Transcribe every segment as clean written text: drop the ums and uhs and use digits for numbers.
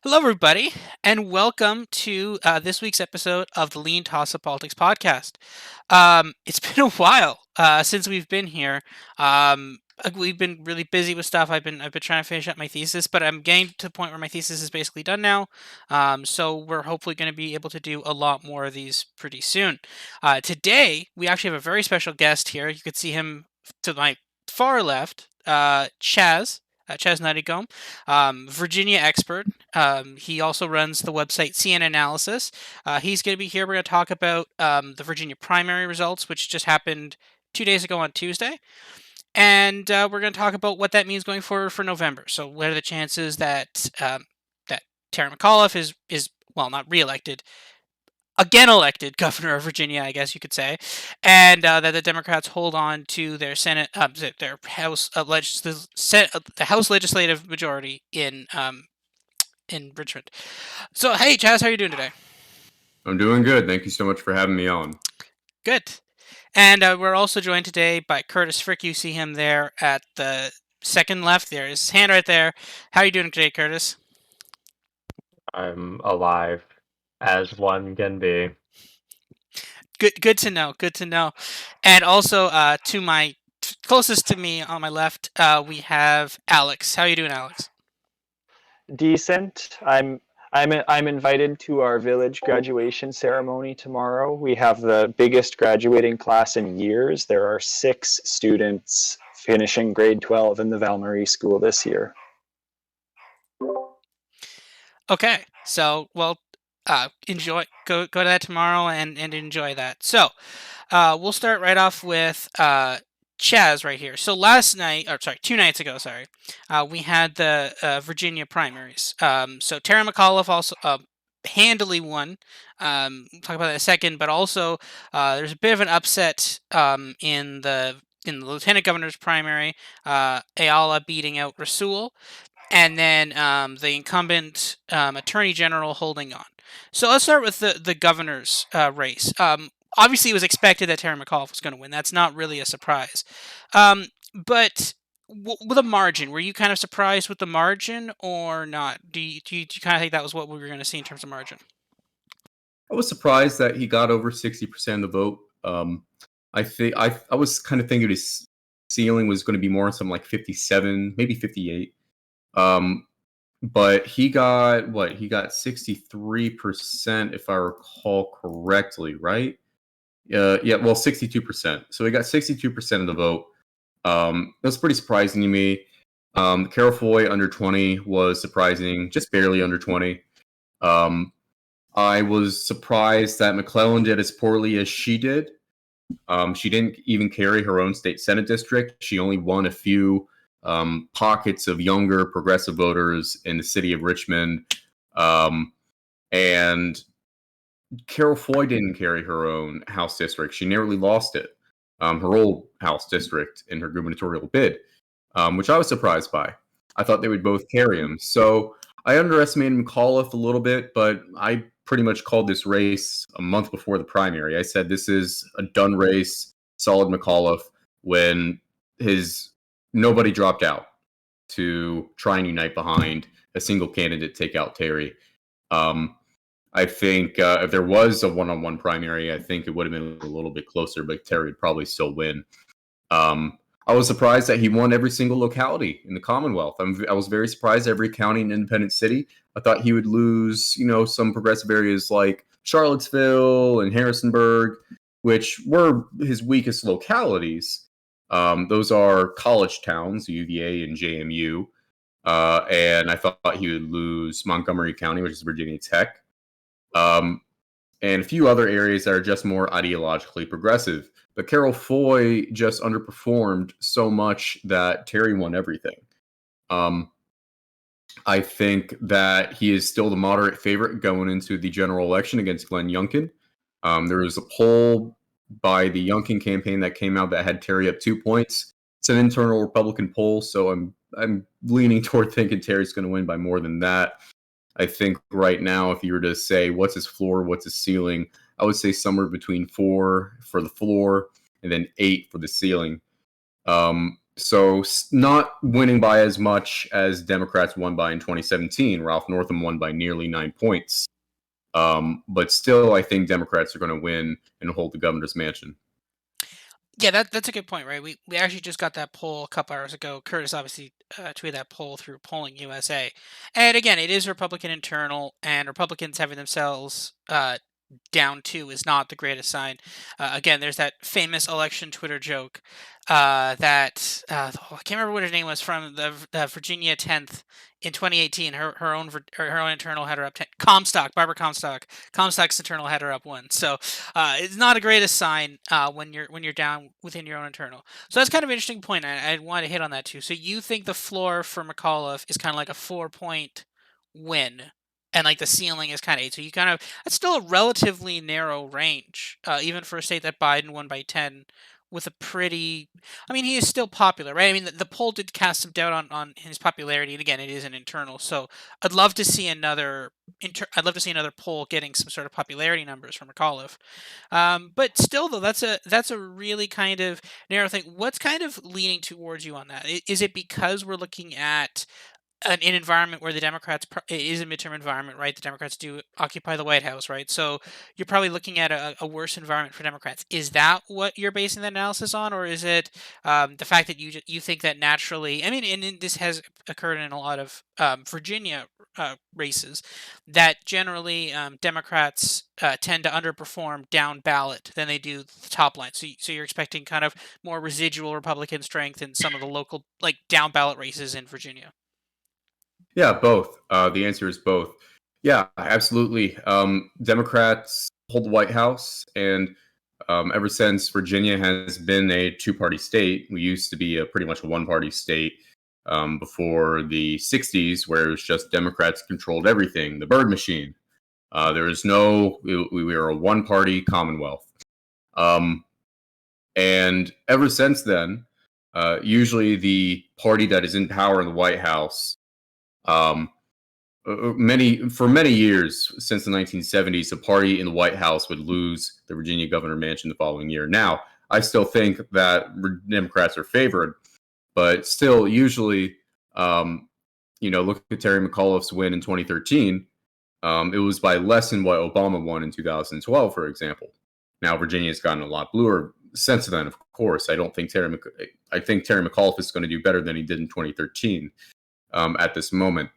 Hello, everybody, and welcome to this week's episode of the LeanTossup Politics Podcast. It's been a while since we've been here. We've been really busy with stuff. I've been trying to finish up my thesis, but I'm getting to the point where my thesis is basically done now. So we're hopefully going to be able to do a lot more of these pretty soon. Today we actually have a very special guest here. You could see him to my far left, Chaz Nuttycombe, Virginia expert. He also runs the website CN Analysis. He's going to be here. We're going to talk about the Virginia primary results, which just happened 2 days ago on Tuesday. And we're going to talk about what that means going forward for November. So, what are the chances that that Terry McAuliffe is well, not reelected, again elected governor of Virginia, I guess you could say, and that the Democrats hold on to their Senate, their House the House legislative majority in Richmond. So, hey, Chaz, how are you doing today? I'm doing good. Thank you so much for having me on. Good. And we're also joined today by Curtis Frick. You see him there at the second left. There is his hand right there. How are you doing today, Curtis? I'm alive as one can be. Good to know. Good to know. And also to my closest to me on my left, we have Alex. How are you doing, Alex? Decent. I'm invited to our village graduation ceremony tomorrow. We have the biggest graduating class in years. There are 6 students finishing grade 12 in the Val Marie School this year. Okay. So, well, enjoy. Go to that tomorrow and enjoy that. So, we'll start right off with Chaz right here. So last night, or sorry, 2 nights ago, we had the Virginia primaries. So Terry McAuliffe also handily won. We'll talk about that in a second, but also there's a bit of an upset in the lieutenant governor's primary. Ayala beating out Rasul, and then the incumbent attorney general holding on. So let's start with the governor's race. Obviously, it was expected that Terry McAuliffe was going to win. That's not really a surprise. But with a margin, were you kind of surprised with the margin or not? Do you kind of think that was what we were going to see in terms of margin? I was surprised that he got over 60% of the vote. I was kind of thinking his ceiling was going to be more something like 57, maybe 58. But he got 63%, if I recall correctly, right? Yeah, well, 62%. So he got 62% of the vote. That's pretty surprising to me. Carol Foy under 20 was surprising, just barely under 20. I was surprised that McClellan did as poorly as she did. She didn't even carry her own state Senate district. She only won a few pockets of younger progressive voters in the city of Richmond. And Carol Foy didn't carry her own House district. She narrowly lost it, her old House district, in her gubernatorial bid, which I was surprised by. I thought they would both carry him. So I underestimated McAuliffe a little bit, but I pretty much called this race a month before the primary. I said this is a done race, solid McAuliffe, when nobody dropped out to try and unite behind a single candidate, take out Terry. I think if there was a one-on-one primary, I think it would have been a little bit closer, but Terry would probably still win. I was surprised that he won every single locality in the Commonwealth. I was very surprised every county and independent city. I thought he would lose, some progressive areas like Charlottesville and Harrisonburg, which were his weakest localities. Those are college towns, UVA and JMU. And I thought he would lose Montgomery County, which is Virginia Tech. And a few other areas that are just more ideologically progressive. But Carol Foy just underperformed so much that Terry won everything. I think that he is still the moderate favorite going into the general election against Glenn Youngkin. There was a poll by the Youngkin campaign that came out that had Terry up 2 points. It's an internal Republican poll, so I'm leaning toward thinking Terry's going to win by more than that. I think right now, if you were to say what's his floor, what's his ceiling, I would say somewhere between 4 for the floor and then 8 for the ceiling. So not winning by as much as Democrats won by in 2017. Ralph Northam won by nearly 9 points. But still, I think Democrats are going to win and hold the governor's mansion. Yeah, that's a good point, right? We actually just got that poll a couple hours ago. Curtis obviously tweeted that poll through Polling USA, and again, it is Republican internal, and Republicans having themselves down two is not the greatest sign. Again, there's that famous election Twitter joke that I can't remember what her name was from the Virginia 10th in 2018. Her own internal had her up 10. Comstock, Barbara Comstock. Comstock's internal had her up one. So it's not a greatest sign when you're down within your own internal. So that's kind of an interesting point. I want to hit on that too. So you think the floor for McAuliffe is kind of like a 4-point win, and like the ceiling is kind of 8. So you kind of that's still a relatively narrow range, even for a state that Biden won by 10. With a pretty, I mean, he is still popular, right? I mean, the poll did cast some doubt on his popularity, and again, it is an internal. So I'd love to see I'd love to see another poll getting some sort of popularity numbers from McAuliffe. But still, though, that's a really kind of narrow thing. What's kind of leaning towards you on that? Is it because we're looking at an environment where the Democrats it is a midterm environment, right? The Democrats do occupy the White House, right? So you're probably looking at a worse environment for Democrats. Is that what you're basing that analysis on, or is it the fact that you think that naturally? I mean, and this has occurred in a lot of Virginia races, that generally Democrats tend to underperform down ballot than they do the top line. So you're expecting kind of more residual Republican strength in some of the local like down ballot races in Virginia. Yeah, both. The answer is both. Yeah, absolutely. Democrats hold the White House, and ever since Virginia has been a two-party state, we used to be pretty much a one-party state before the 60s, where it was just Democrats controlled everything, the Bird machine. There is no, we were a one-party Commonwealth. And ever since then, usually the party that is in power in the White House um, for many years since the 1970s, the party in the White House would lose the Virginia governor mansion the following year. Now, I still think that Democrats are favored, but still, usually, look at Terry McAuliffe's win in 2013. It was by less than what Obama won in 2012, for example. Now, Virginia's gotten a lot bluer since then, of course. I think Terry McAuliffe is going to do better than he did in 2013 at this moment.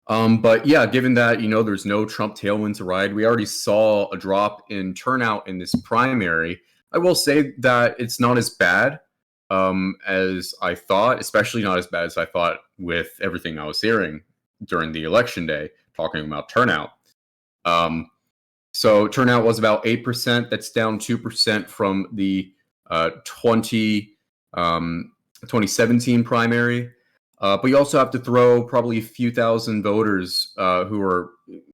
But yeah, given that, there's no Trump tailwind to ride, we already saw a drop in turnout in this primary. I will say that it's not as bad as I thought, especially not as bad as I thought with everything I was hearing during the election day talking about turnout. So turnout was about 8%. That's down 2% from the 2017 primary. But you also have to throw probably a few thousand voters who are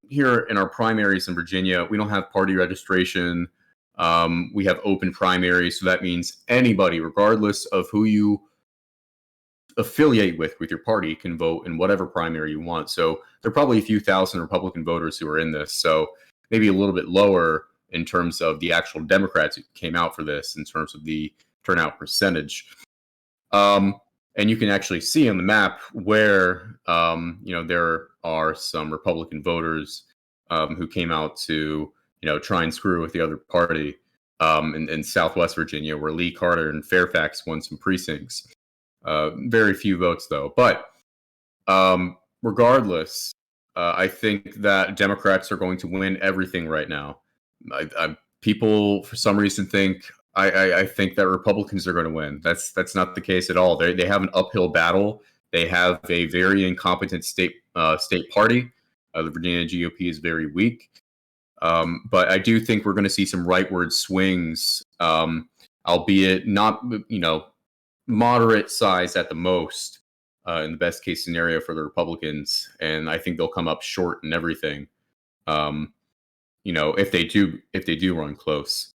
here in our primaries in Virginia. We don't have party registration. We have open primaries. So that means anybody, regardless of who you affiliate with your party, can vote in whatever primary you want. So there are probably a few thousand Republican voters who are in this. So maybe a little bit lower in terms of the actual Democrats who came out for this in terms of the turnout percentage. And you can actually see on the map where, there are some Republican voters who came out to, try and screw with the other party in Southwest Virginia, where Lee Carter and Fairfax won some precincts. Very few votes, though. But regardless, I think that Democrats are going to win everything right now. People, for some reason, think I think that Republicans are going to win. That's not the case at all. They have an uphill battle. They have a very incompetent state party. The Virginia GOP is very weak. But I do think we're going to see some rightward swings, albeit not, moderate size at the most, in the best case scenario for the Republicans. And I think they'll come up short in everything. If they do run close.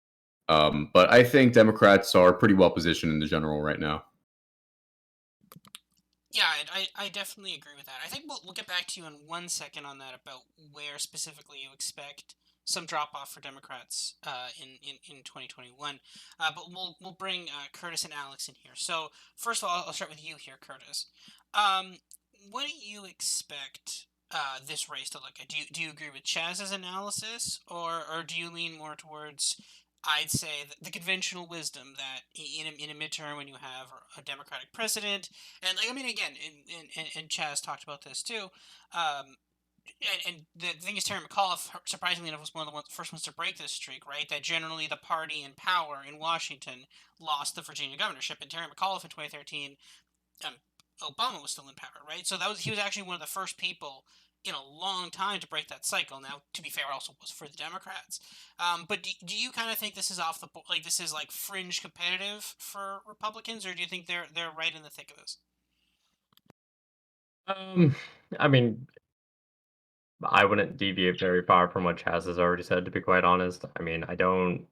But I think Democrats are pretty well positioned in the general right now. Yeah, I definitely agree with that. I think we'll get back to you in 1 second on that about where specifically you expect some drop off for Democrats in 2021. But we'll bring Curtis and Alex in here. So first of all, I'll start with you here, Curtis. What do you expect this race to look like? Do you agree with Chaz's analysis, or do you lean more towards, I'd say, the conventional wisdom that in a midterm, when you have a Democratic president, and like, I mean, again, and Chaz talked about this too. And the thing is, Terry McAuliffe, surprisingly enough, was one of the first ones to break this streak, right? That generally the party in power in Washington lost the Virginia governorship, and Terry McAuliffe in 2013, Obama was still in power, right? So he was actually one of the first people in a long time to break that cycle. Now, to be fair, also was for the Democrats. But do you kind of think this is this is like fringe competitive for Republicans, or do you think they're right in the thick of this? I mean, I wouldn't deviate very far from what Chaz has already said, to be quite honest. I mean, I don't,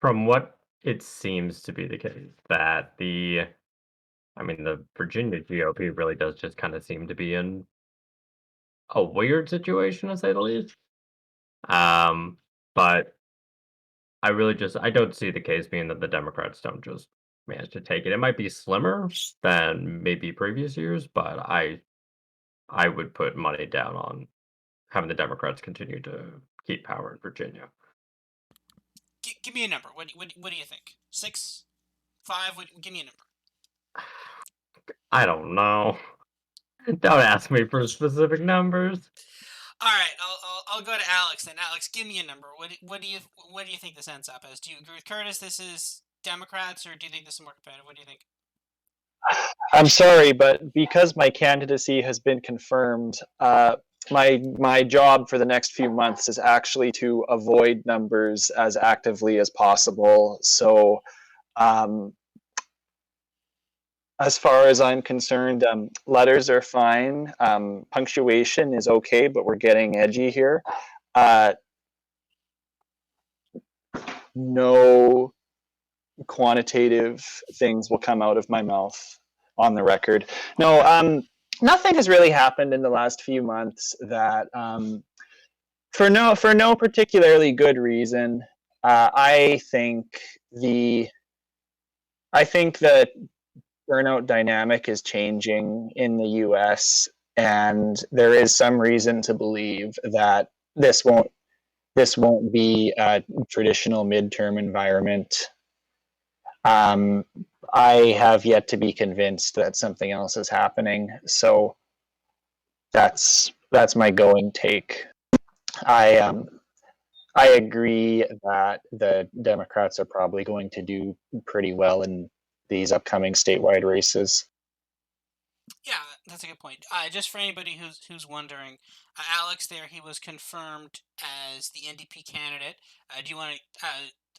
from what it seems to be the case, that the Virginia GOP really does just kind of seem to be in a weird situation, to say the least. But I don't see the case being that the Democrats don't just manage to take it. It might be slimmer than maybe previous years, but I would put money down on having the Democrats continue to keep power in Virginia. Give me a number. What do you think? 6, 5? Give me a number. I don't know. Don't ask me for specific numbers. All right, I'll go to Alex then. Alex, give me a number. What do you think this ends up as? Do you agree with Curtis? This is Democrats, or do you think this is more competitive? What do you think? I'm sorry, but because my candidacy has been confirmed, my job for the next few months is actually to avoid numbers as actively as possible. So, as far as I'm concerned, letters are fine. Punctuation is okay, but we're getting edgy here. No quantitative things will come out of my mouth on the record. No, nothing has really happened in the last few months that, for no particularly good reason, I think the turnout dynamic is changing in the U.S., and there is some reason to believe that this won't be a traditional midterm environment. I have yet to be convinced that something else is happening, so that's my going take. I agree that the Democrats are probably going to do pretty well in these upcoming statewide races. Yeah, that's a good point. Just for anybody who's wondering, Alex there, he was confirmed as the NDP candidate. Do you want to?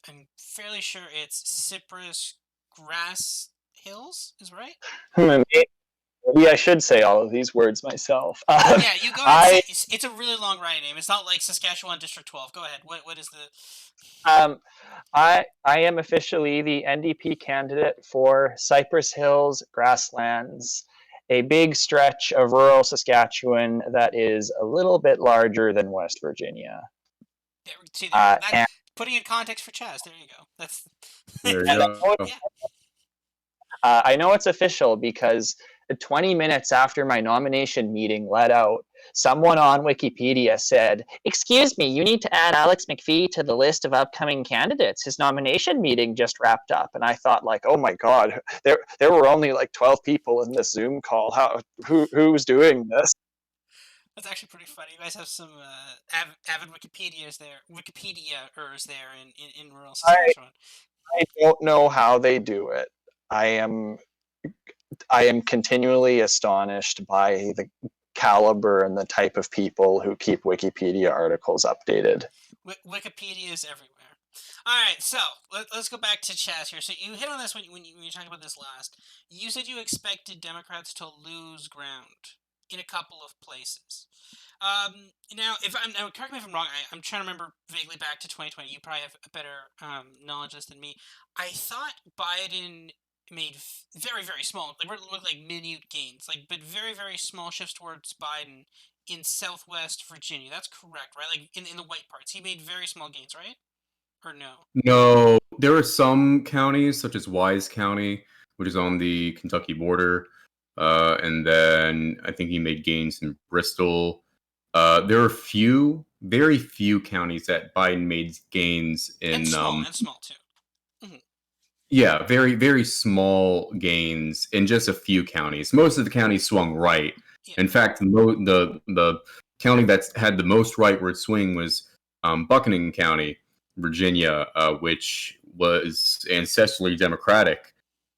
I'm fairly sure it's Cypress Grass Hills, is right? Maybe I should say all of these words myself. Yeah, you go ahead. It's a really long writing name. It's not like Saskatchewan District 12. Go ahead. What is the? I am officially the NDP candidate for Cypress Hills Grasslands, a big stretch of rural Saskatchewan that is a little bit larger than West Virginia. Putting in context for Chaz, there you go. That's there you go. Yeah. I know it's official because 20 minutes after my nomination meeting let out, someone on Wikipedia said, "Excuse me, you need to add Alex McPhee to the list of upcoming candidates. His nomination meeting just wrapped up." And I thought, like, oh my God, there were only like 12 people in this Zoom call. Who's doing this? That's actually pretty funny. You guys have some avid Wikipediaers there in rural Saskatchewan. I don't know how they do it. I am continually astonished by the caliber and the type of people who keep Wikipedia articles updated. Wikipedia is everywhere. All right, so let's go back to Chaz here. So you hit on this when you talked about this last. You said you expected Democrats to lose ground in a couple of places. Now, correct me if I'm wrong. I'm trying to remember vaguely back to 2020. You probably have a better knowledge of this than me. I thought Biden made very, very small, like minute gains, but very, very small shifts towards Biden in Southwest Virginia. That's correct, right? Like in the white parts, he made very small gains, right? Or no? No, there are some counties, such as Wise County, which is on the Kentucky border, and then I think he made gains in Bristol. There are very few counties that Biden made gains And in. small too. Hmm. Yeah, very very small gains in just a few counties. Most of the counties swung right. Yeah. In fact, the county that's had the most rightward swing was Buchanan County, Virginia, which was ancestrally Democratic.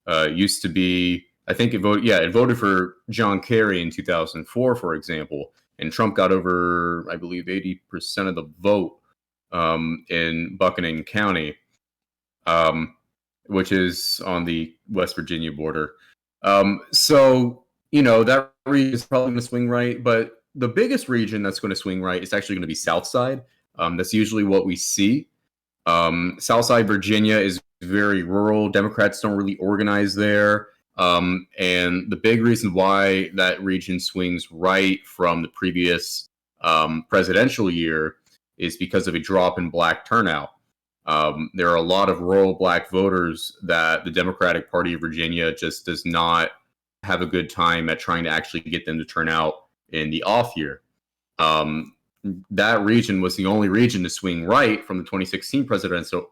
Used to be, I think it voted for John Kerry in 2004, for example, and Trump got over, I believe, 80% of the vote in Buchanan County. Which is on the West Virginia border. So, that region is probably going to swing right, but the biggest region that's going to swing right is actually going to be Southside. That's usually what we see. Southside Virginia is very rural. Democrats don't really organize there. And the big reason why that region swings right from the previous presidential year is because of a drop in black turnout. There are a lot of rural black voters that the Democratic Party of Virginia just does not have a good time at trying to actually get them to turn out in the off year. That region was the only region to swing right from the 2016 presidential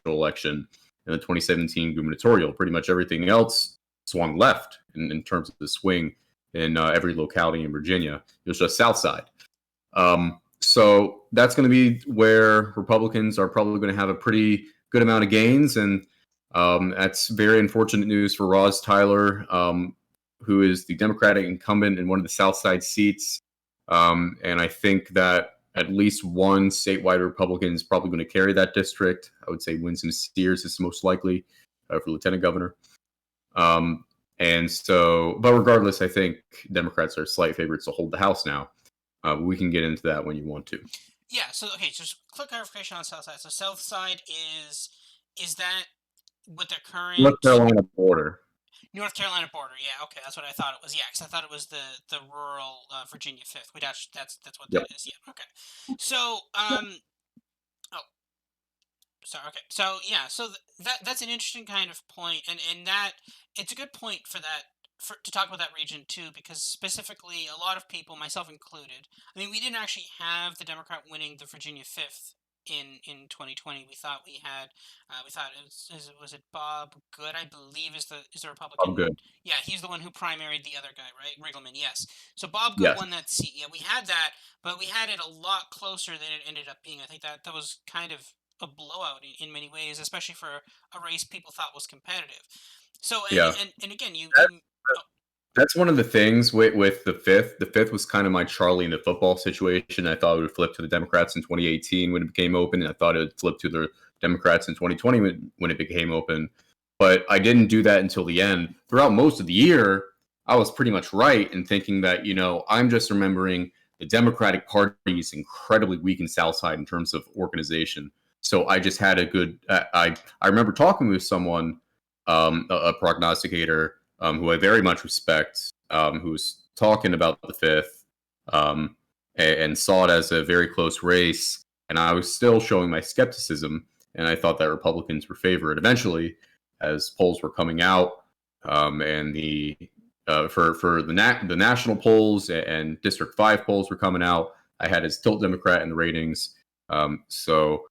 election and the 2017 gubernatorial. Pretty much everything else swung left in terms of the swing in every locality in Virginia. It was just South Side. So that's going to be where Republicans are probably going to have a pretty good amount of gains. And that's very unfortunate news for Roz Tyler, who is the Democratic incumbent in one of the South Side seats. And I think that at least one statewide Republican is probably going to carry that district. I would say Winsome Sears is most likely for lieutenant governor. And so, but regardless, I think Democrats are slight favorites to hold the House now. We can get into that when you want to. Yeah. So okay. Just quick clarification on Southside. So Southside is that with the current North Carolina border. North Carolina border? Yeah. Okay, that's what I thought it was. Yeah, because I thought it was the rural Virginia 5th. Which that's what Yep. that is. Yeah. Okay. So oh, sorry. Okay. So yeah. So that's an interesting kind of point, and that it's a good point for that. To talk about that region too, because specifically a lot of people, myself included, I mean, we didn't actually have the Democrat winning the Virginia 5th in 2020. We thought was it Bob Good, I believe, is the Republican. I'm good. Yeah, he's the one who primaried the other guy, right? Riggleman, yes. So Bob Good Yes. won that seat. Yeah, we had that, but we had it a lot closer than it ended up being. I think that was kind of a blowout in many ways, especially for a race people thought was competitive. So Yeah. and again, That's one of the things with the 5th. The 5th was kind of my Charlie in the football situation. I thought it would flip to the Democrats in 2018 when it became open, and I thought it would flip to the Democrats in 2020 when it became open. But I didn't do that until the end. Throughout most of the year, I was pretty much right in thinking that, I'm just remembering the Democratic Party is incredibly weak in Southside in terms of organization. So I just had a good. I remember talking with someone, a prognosticator, who I very much respect, who was talking about the 5th, and saw it as a very close race. And I was still showing my skepticism, and I thought that Republicans were favored. Eventually, as polls were coming out, and the for the national polls and District 5 polls were coming out, I had his tilt Democrat in the ratings. Fool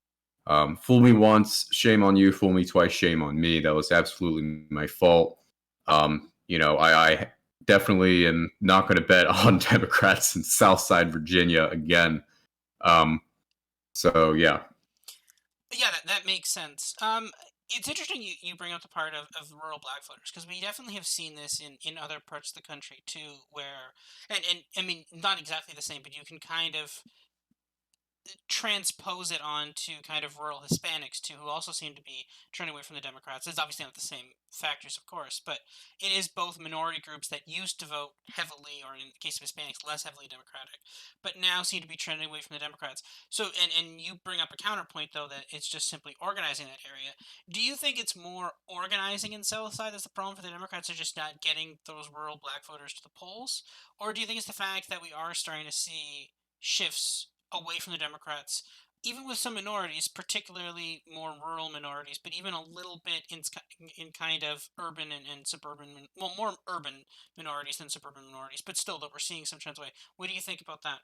me once, shame on you. Fool me twice, shame on me. That was absolutely my fault. I definitely am not going to bet on Democrats in Southside Virginia again. So yeah. Yeah, that makes sense. It's interesting you bring up the part of rural black voters, because we definitely have seen this in other parts of the country too, where and I mean, not exactly the same, but you can kind of transpose it on to kind of rural Hispanics too, who also seem to be turning away from the Democrats. It's obviously not the same factors, of course, but it is both minority groups that used to vote heavily, or in the case of Hispanics, less heavily Democratic, but now seem to be trending away from the Democrats. So, and you bring up a counterpoint though that it's just simply organizing that area. Do you think it's more organizing in Southside that's the problem for the Democrats, are just not getting those rural black voters to the polls, or do you think it's the fact that we are starting to see shifts away from the Democrats, even with some minorities, particularly more rural minorities, but even a little bit in kind of urban and suburban, well, more urban minorities than suburban minorities, but still that we're seeing some trends away. What do you think about that?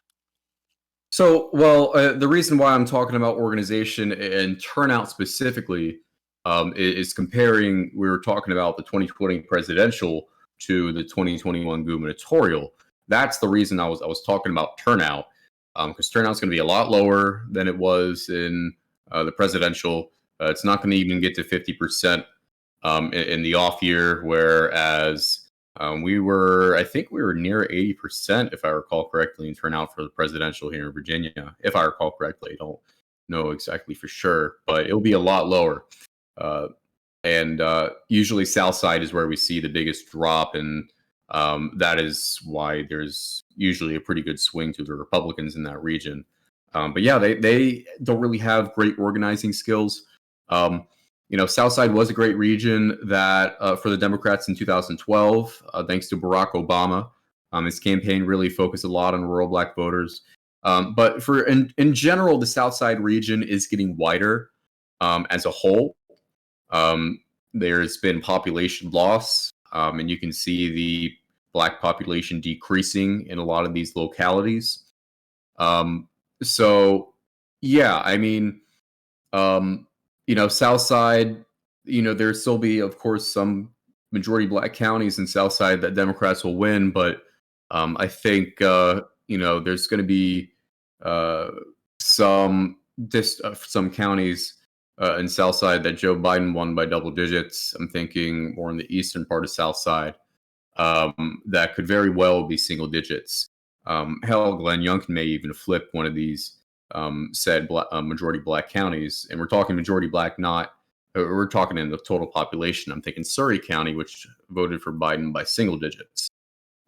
So, well, the reason why I'm talking about organization and turnout specifically is comparing. We were talking about the 2020 presidential to the 2021 gubernatorial. That's the reason I was talking about turnout, because turnout's going to be a lot lower than it was in the presidential. It's not going to even get to 50% in the off year, whereas I think we were near 80%, if I recall correctly, in turnout for the presidential here in Virginia. If I recall correctly, I don't know exactly for sure, but it'll be a lot lower. And usually South Side is where we see the biggest drop, and that is why there's usually a pretty good swing to the Republicans in that region. But yeah, they don't really have great organizing skills. Southside was a great region that for the Democrats in 2012, thanks to Barack Obama. His campaign really focused a lot on rural black voters. But in general, the Southside region is getting wider as a whole. There's been population loss, and you can see the black population decreasing in a lot of these localities. So, yeah, I mean, Southside, there still be, of course, some majority black counties in Southside that Democrats will win, but I think there's going to be some counties in Southside that Joe Biden won by double digits. I'm thinking more in the eastern part of Southside that could very well be single digits. Hell, Glenn Youngkin may even flip one of these said majority black counties, and we're talking majority black, we're talking in the total population. I'm thinking Surrey County, which voted for Biden by single digits.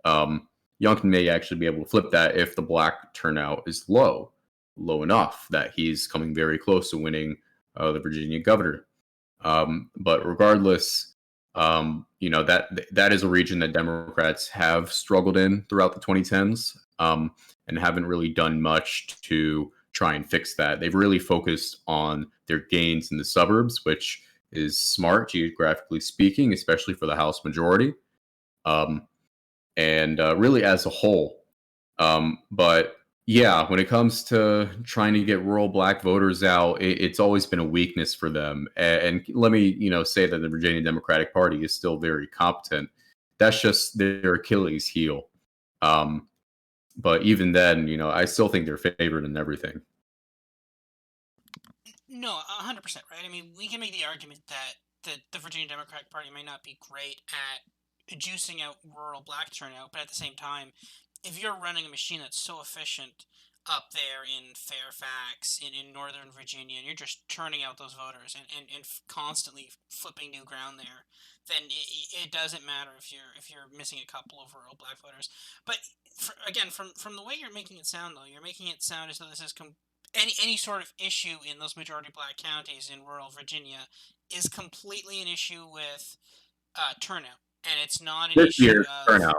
Youngkin may actually be able to flip that if the black turnout is low enough that he's coming very close to winning the Virginia governor. But regardless, that is a region that Democrats have struggled in throughout the 2010s and haven't really done much to try and fix that. They've really focused on their gains in the suburbs, which is smart geographically speaking, especially for the House majority, and really as a whole. But yeah, when it comes to trying to get rural black voters out, it's always been a weakness for them. And let me, say that the Virginia Democratic Party is still very competent. That's just their Achilles heel. But even then, I still think they're favored in everything. No, 100%, right? I mean, we can make the argument that the Virginia Democratic Party may not be great at juicing out rural black turnout, but at the same time, if you're running a machine that's so efficient up there in Fairfax, in Northern Virginia, and you're just churning out those voters and constantly flipping new ground there, then it doesn't matter if you're missing a couple of rural black voters. But again, from the way you're making it sound, though, you're making it sound as though this is any sort of issue in those majority black counties in rural Virginia is completely an issue with turnout, and it's not an This issue year's of turnout.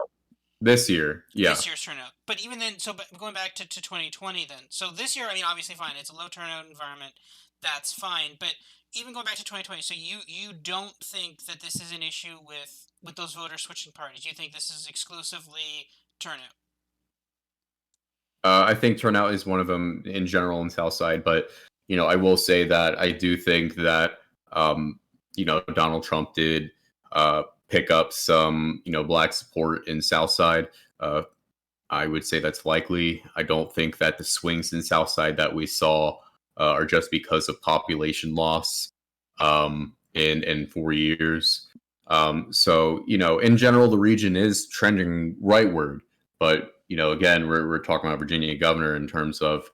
This year, yeah. this year's turnout. But even then, but going back to 2020 then. So this year, I mean, obviously fine. It's a low turnout environment. That's fine. But even going back to 2020, so you don't think that this is an issue with those voters switching parties. You think this is exclusively turnout. I think turnout is one of them in general in Southside, but I will say that I do think that Donald Trump did pick up some black support in Southside. I would say that's likely. I don't think that the swings in Southside that we saw are just because of population loss in 4 years. So in general, the region is trending rightward, but again, we're talking about Virginia governor in terms of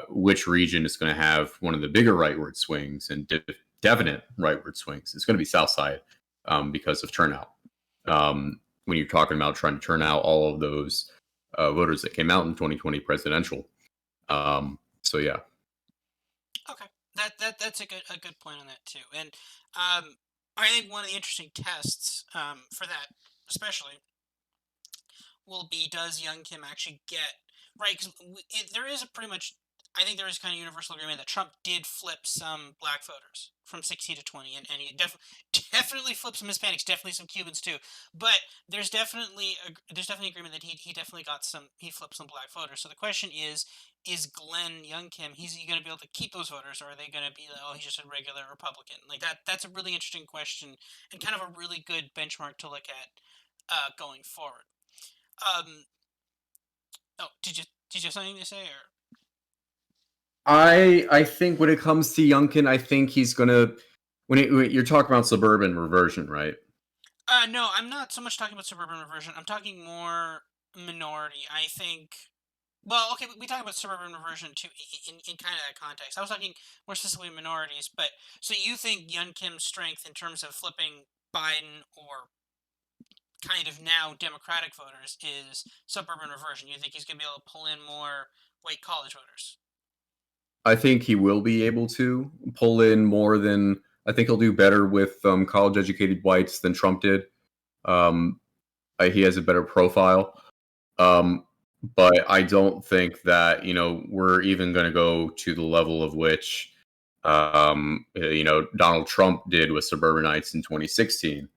which region is going to have one of the bigger rightward swings and definite rightward swings. It's going to be South Side because of turnout. When you're talking about trying to turn out all of those voters that came out in 2020 presidential. So yeah. Okay, that's a good point on that too, and I think one of the interesting tests for that, especially, will be, does Young Kim actually get right? Because there is a pretty much, I think there is kind of universal agreement that Trump did flip some black voters from 16 to 20, and he definitely flipped some Hispanics, definitely some Cubans too. But there's definitely agreement that he definitely he flipped some black voters. So the question is Glenn Young Kim, he's going to be able to keep those voters, or are they going to be like, oh, he's just a regular Republican? Like that's a really interesting question and kind of a really good benchmark to look at going forward. Oh, did you have something to say, or? I think when it comes to Youngkin, I think he's gonna when you're talking about suburban reversion, right? No, I'm not so much talking about suburban reversion. I'm talking more minority. I think. Well, okay, we talk about suburban reversion too in kind of that context. I was talking more specifically minorities, but so you think Young Kim's strength in terms of flipping Biden or kind of now Democratic voters is suburban reversion. You think he's going to be able to pull in more white college voters? I think he will be able to pull in more than I think he'll do better with college-educated whites than Trump did. He has a better profile, but I don't think that we're even going to go to the level of which Donald Trump did with suburbanites in 2016.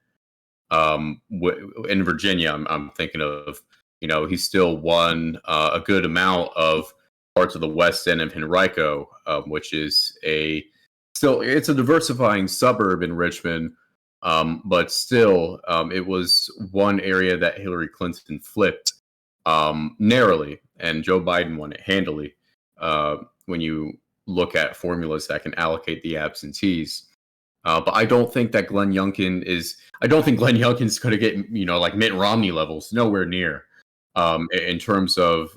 In Virginia, I'm thinking of he still won a good amount of parts of the west end of Henrico, which is it's a diversifying suburb in Richmond, but still it was one area that Hillary Clinton flipped narrowly, and Joe Biden won it handily. When you look at formulas that can allocate the absentees. But I don't think that Glenn Youngkin is. I don't think Glenn Youngkin's going to get like Mitt Romney levels. Nowhere near. In terms of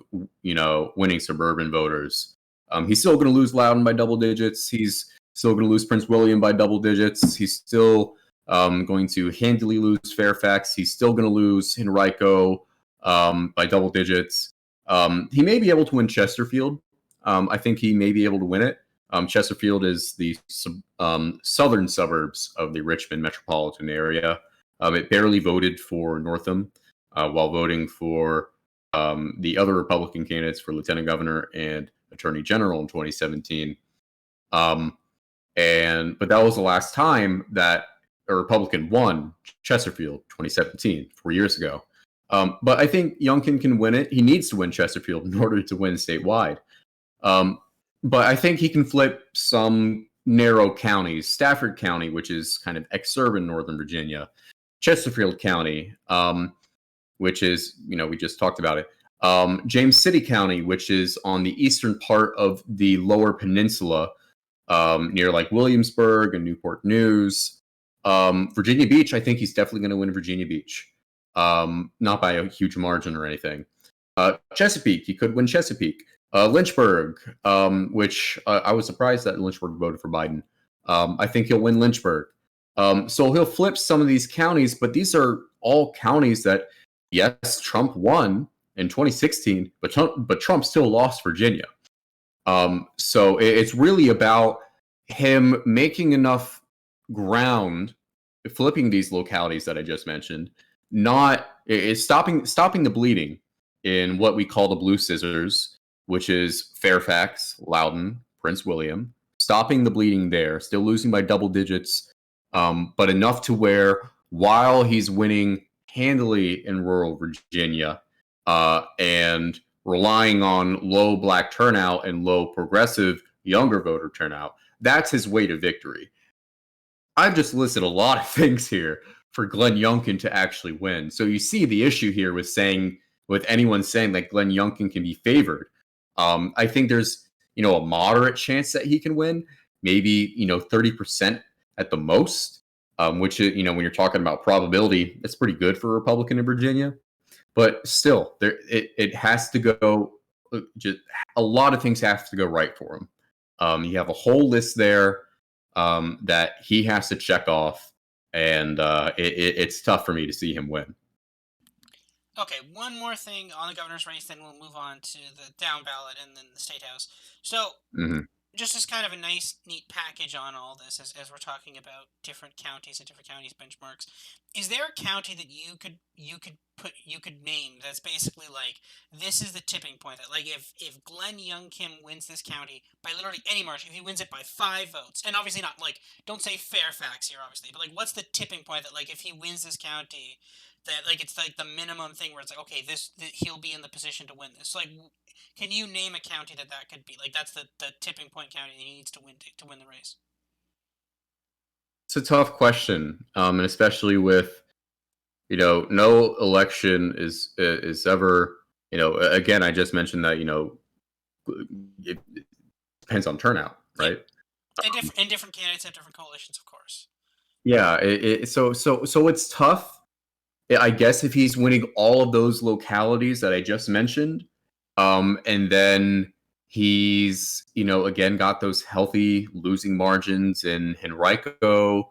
winning suburban voters, he's still going to lose Loudon by double digits. He's still going to lose Prince William by double digits. He's still going to handily lose Fairfax. He's still going to lose Henrico by double digits. He may be able to win Chesterfield. I think he may be able to win it. Chesterfield is the southern suburbs of the Richmond metropolitan area. It barely voted for Northam, while voting for the other Republican candidates for lieutenant governor and attorney general in 2017. But that was the last time that a Republican won Chesterfield, 2017, 4 years ago. But I think Youngkin can win it. He needs to win Chesterfield in order to win statewide. But I think he can flip some narrow counties. Stafford County, which is kind of exurban Northern Virginia. Chesterfield County, which is, we just talked about it. James City County, which is on the eastern part of the lower peninsula, near like Williamsburg and Newport News. Virginia Beach, I think he's definitely going to win Virginia Beach. Not by a huge margin or anything. Chesapeake, he could win Chesapeake. Lynchburg, which I was surprised that Lynchburg voted for Biden. I think he'll win Lynchburg. So he'll flip some of these counties, but these are all counties that, yes, Trump won in 2016, but Trump still lost Virginia. So it's really about him making enough ground, flipping these localities that I just mentioned, stopping the bleeding in what we call the blue scissors, which is Fairfax, Loudon, Prince William, stopping the bleeding there, still losing by double digits, but enough to where while he's winning handily in rural Virginia and relying on low black turnout and low progressive younger voter turnout, that's his way to victory. I've just listed a lot of things here for Glenn Youngkin to actually win. So you see the issue here with anyone saying that Glenn Youngkin can be favored. I think there's, a moderate chance that he can win, maybe, 30% at the most, which is, when you're talking about probability, that's pretty good for a Republican in Virginia. But still, it has to go just a lot of things have to go right for him. You have a whole list there that he has to check off, and it's tough for me to see him win. Okay, one more thing on the governor's race, then we'll move on to the down ballot and then the state house. So, Hmm. just as kind of a nice, neat package on all this, as we're talking about different counties and different counties benchmarks, is there a county that you could name that's basically like this is the tipping point that like if Glenn Youngkin wins this county by literally any margin, if he wins it by 5 votes, and obviously not like don't say Fairfax here, obviously, but like what's the tipping point that like if he wins this county, that like it's like the minimum thing where it's like okay he'll be in the position to win this. So, like can you name a county that could be like that's the tipping point county that he needs to win the race? It's a tough question, and especially with no election is ever. Again, I just mentioned that it depends on turnout, Yeah. right? And different candidates have different coalitions, of course. Yeah, so it's tough. I guess if he's winning all of those localities that I just mentioned, and then he's again got those healthy losing margins in Henrico,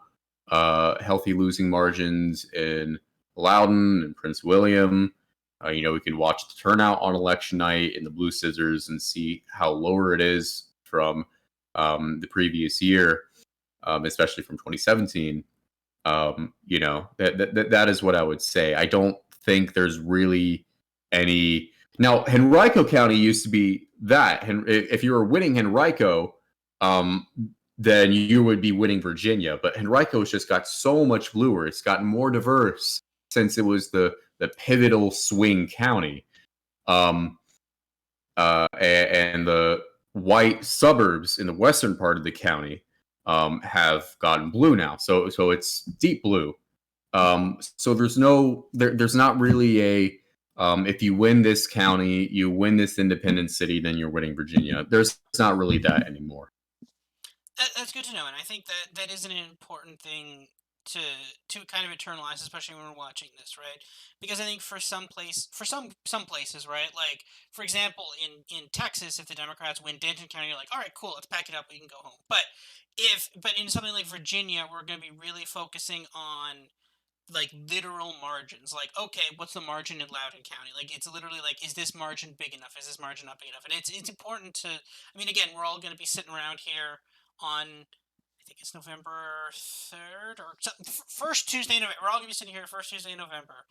healthy losing margins in Loudoun and Prince William. We can watch the turnout on election night in the Blue Scissors and see how lower it is from the previous year, especially from 2017. That is what I would say. I don't think there's really any. Now, Henrico County used to be that. If you were winning Henrico, then you would be winning Virginia. But Henrico's just got so much bluer. It's gotten more diverse since it was the pivotal swing county. And the white suburbs in the western part of the county have gotten blue now. So it's deep blue. So there's not really a if you win this county, you win this independent city, then you're winning Virginia. There's not really that anymore. That's good to know, and I think that is an important thing to kind of internalize, especially when we're watching this, right? Because I think for some places, right? Like for example, in Texas, if the Democrats win Denton County, you're like, all right, cool, let's pack it up, we can go home. But in something like Virginia, we're going to be really focusing on like literal margins. Like, okay, what's the margin in Loudoun County? Like, it's literally like, is this margin big enough? Is this margin not big enough? And it's important to. I mean, again, we're all going to be sitting around here on. I think it's November 3rd or first Tuesday in November. We're all going to be sitting here first Tuesday in November.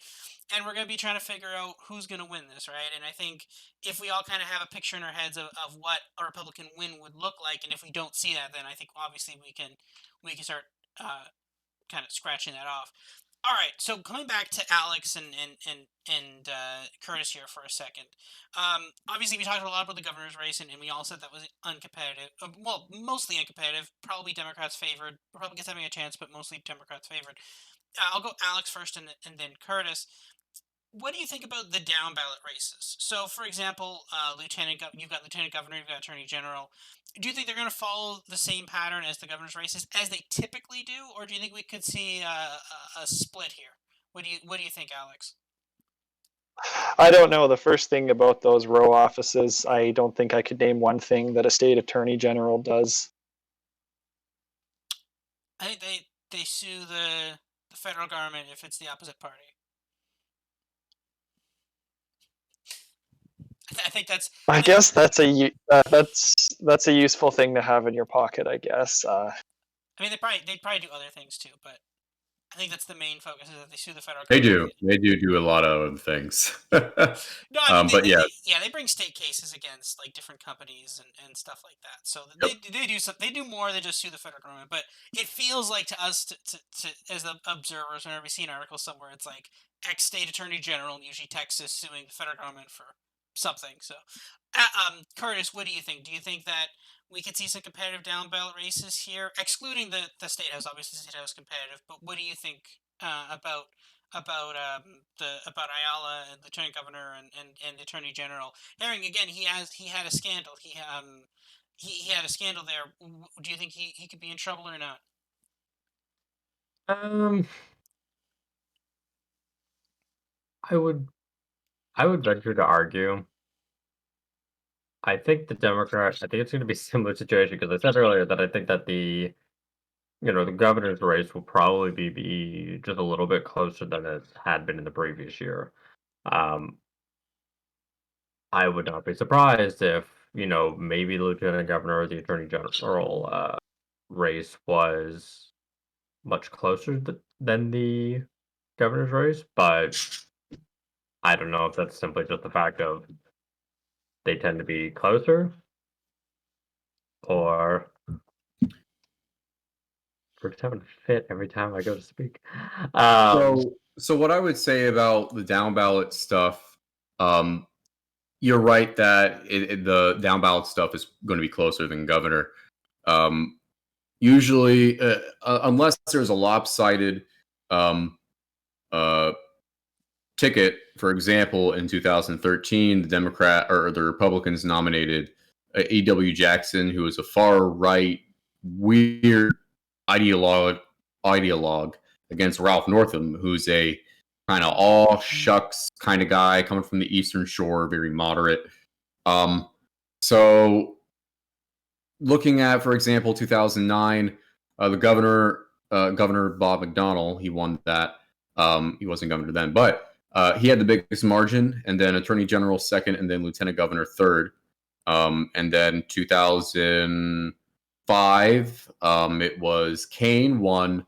And we're going to be trying to figure out who's going to win this, right? And I think if we all kind of have a picture in our heads of what a Republican win would look like, and if we don't see that, then I think obviously we can start kind of scratching that off. All right, so coming back to Alex and Curtis here for a second. Obviously, we talked a lot about the governor's race, and we all said that was uncompetitive. Well, mostly uncompetitive. Probably Democrats favored. Republicans having a chance, but mostly Democrats favored. I'll go Alex first, and then Curtis. What do you think about the down ballot races? So, for example, you've got lieutenant governor, you've got attorney general. Do you think they're going to follow the same pattern as the governor's races as they typically do, or do you think we could see a split here? What do you think, Alex? I don't know. The first thing about those row offices, I don't think I could name one thing that a state attorney general does. I think they sue the federal government if it's the opposite party. I think that's. I guess that's a useful thing to have in your pocket. I guess. I mean, they'd probably do other things too, but I think that's the main focus is that they sue the federal They government. do a lot of other things. No, I mean, But yeah, they bring state cases against like different companies and stuff like that. So yep. they do more than just sue the federal government. But it feels like to us to as the observers, whenever we see an article somewhere, it's like ex state attorney general, usually Texas, suing the federal government for something. So, Curtis, what do you think? Do you think that we could see some competitive down ballot races here, excluding the state house? Obviously, the state house is competitive, but what do you think about Ayala and lieutenant governor and the attorney general? Herring again, he had a scandal. He had a scandal there. Do you think he could be in trouble or not? I would venture to argue I think the Democrats. I think it's going to be a similar situation because I said earlier that I think that the governor's race will probably be just a little bit closer than it had been in the previous year. Um, I would not be surprised if maybe the lieutenant governor or the attorney general race was much closer than the governor's race, but I don't know if that's simply just the fact of they tend to be closer, or we're just having a fit every time I go to speak. So what I would say about the down ballot stuff, you're right that the down ballot stuff is going to be closer than governor. Usually, unless there's a lopsided um, uh, ticket, for example, in 2013, the Republicans nominated A.W. Jackson, who was a far right, weird ideologue against Ralph Northam, who's a kind of all shucks kind of guy coming from the Eastern Shore, very moderate. So looking at, for example, 2009, the Governor Bob McDonnell, he won that. He wasn't governor then, but he had the biggest margin, and then Attorney General second, and then Lieutenant Governor third. And then 2005, it was Kane won.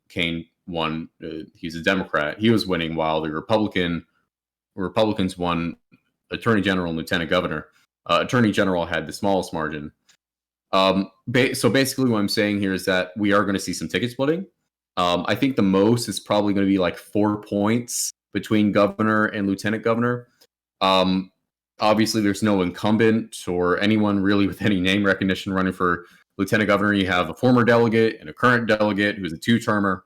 Kane won. He's a Democrat. He was winning while the Republicans won Attorney General and Lieutenant Governor. Attorney General had the smallest margin. So basically, what I'm saying here is that we are going to see some ticket splitting. I think the most is probably going to be like 4 points between governor and lieutenant governor. Obviously, there's no incumbent or anyone really with any name recognition running for lieutenant governor. You have a former delegate and a current delegate who's a two-termer,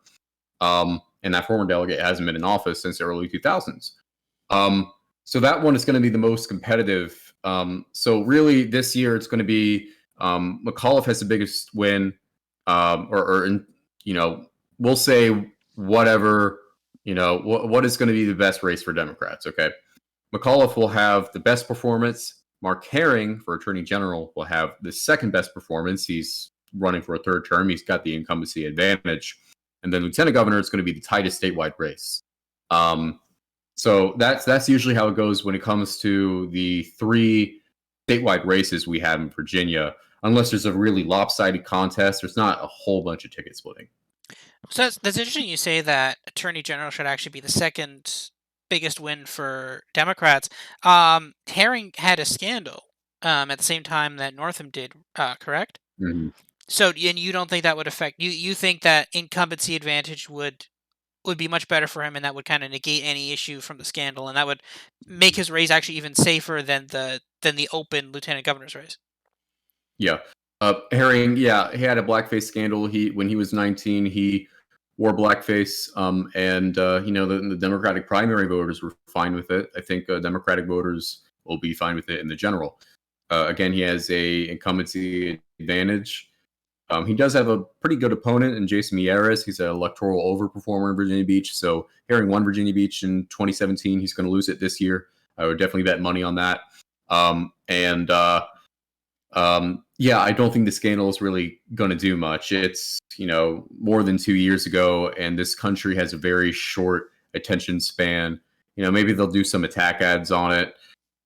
and that former delegate hasn't been in office since the early 2000s. So that one is going to be the most competitive. So really, this year it's going to be McAuliffe has the biggest win, we'll say whatever, what is going to be the best race for Democrats. Okay. McAuliffe will have the best performance. Mark Herring for Attorney General will have the second best performance. He's running for a third term. He's got the incumbency advantage. And then Lieutenant Governor is going to be the tightest statewide race. So that's usually how it goes when it comes to the 3 statewide races we have in Virginia. Unless there's a really lopsided contest, there's not a whole bunch of ticket splitting. So that's interesting you say that Attorney General should actually be the second biggest win for Democrats. Herring had a scandal at the same time that Northam did, correct? Mm-hmm. So, and you don't think that would affect you? You think that incumbency advantage would be much better for him, and that would kind of negate any issue from the scandal, and that would make his race actually even safer than the open lieutenant governor's race. Yeah. Herring, he had a blackface scandal. When he was 19, he wore blackface, and the Democratic primary voters were fine with it. I think Democratic voters will be fine with it in the general. Again, he has a incumbency advantage. He does have a pretty good opponent in Jason Miyares. He's an electoral overperformer in Virginia Beach. So Herring won Virginia Beach in 2017. He's going to lose it this year. I would definitely bet money on that. I don't think the scandal is really going to do much. It's, more than 2 years ago, and this country has a very short attention span. Maybe they'll do some attack ads on it,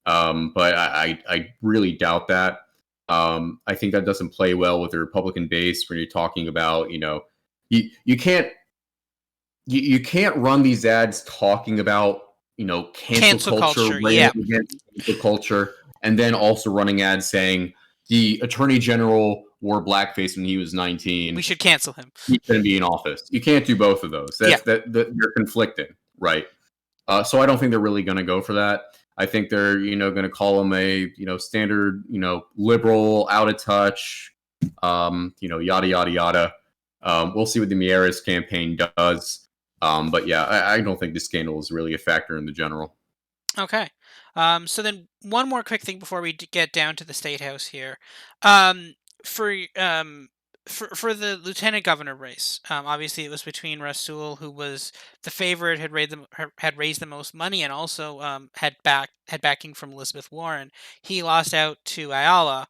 but I really doubt that. I think that doesn't play well with the Republican base when you're talking about, you can't run these ads talking about, cancel culture, yeah. cancel culture, and then also running ads saying the Attorney General wore blackface when he was 19. We should cancel him. He shouldn't be in office. You can't do both of those. They're conflicting, right? So I don't think they're really going to go for that. I think they're, going to call him a, standard, liberal, out of touch, yada, yada, yada. We'll see what the Miyares campaign does. But yeah, I don't think the scandal is really a factor in the general. Okay. So then one more quick thing before we get down to the Statehouse here. For for the lieutenant governor race, obviously it was between Rasul, who was the favorite, had raised the most money, and also had backing from Elizabeth Warren. He lost out to Ayala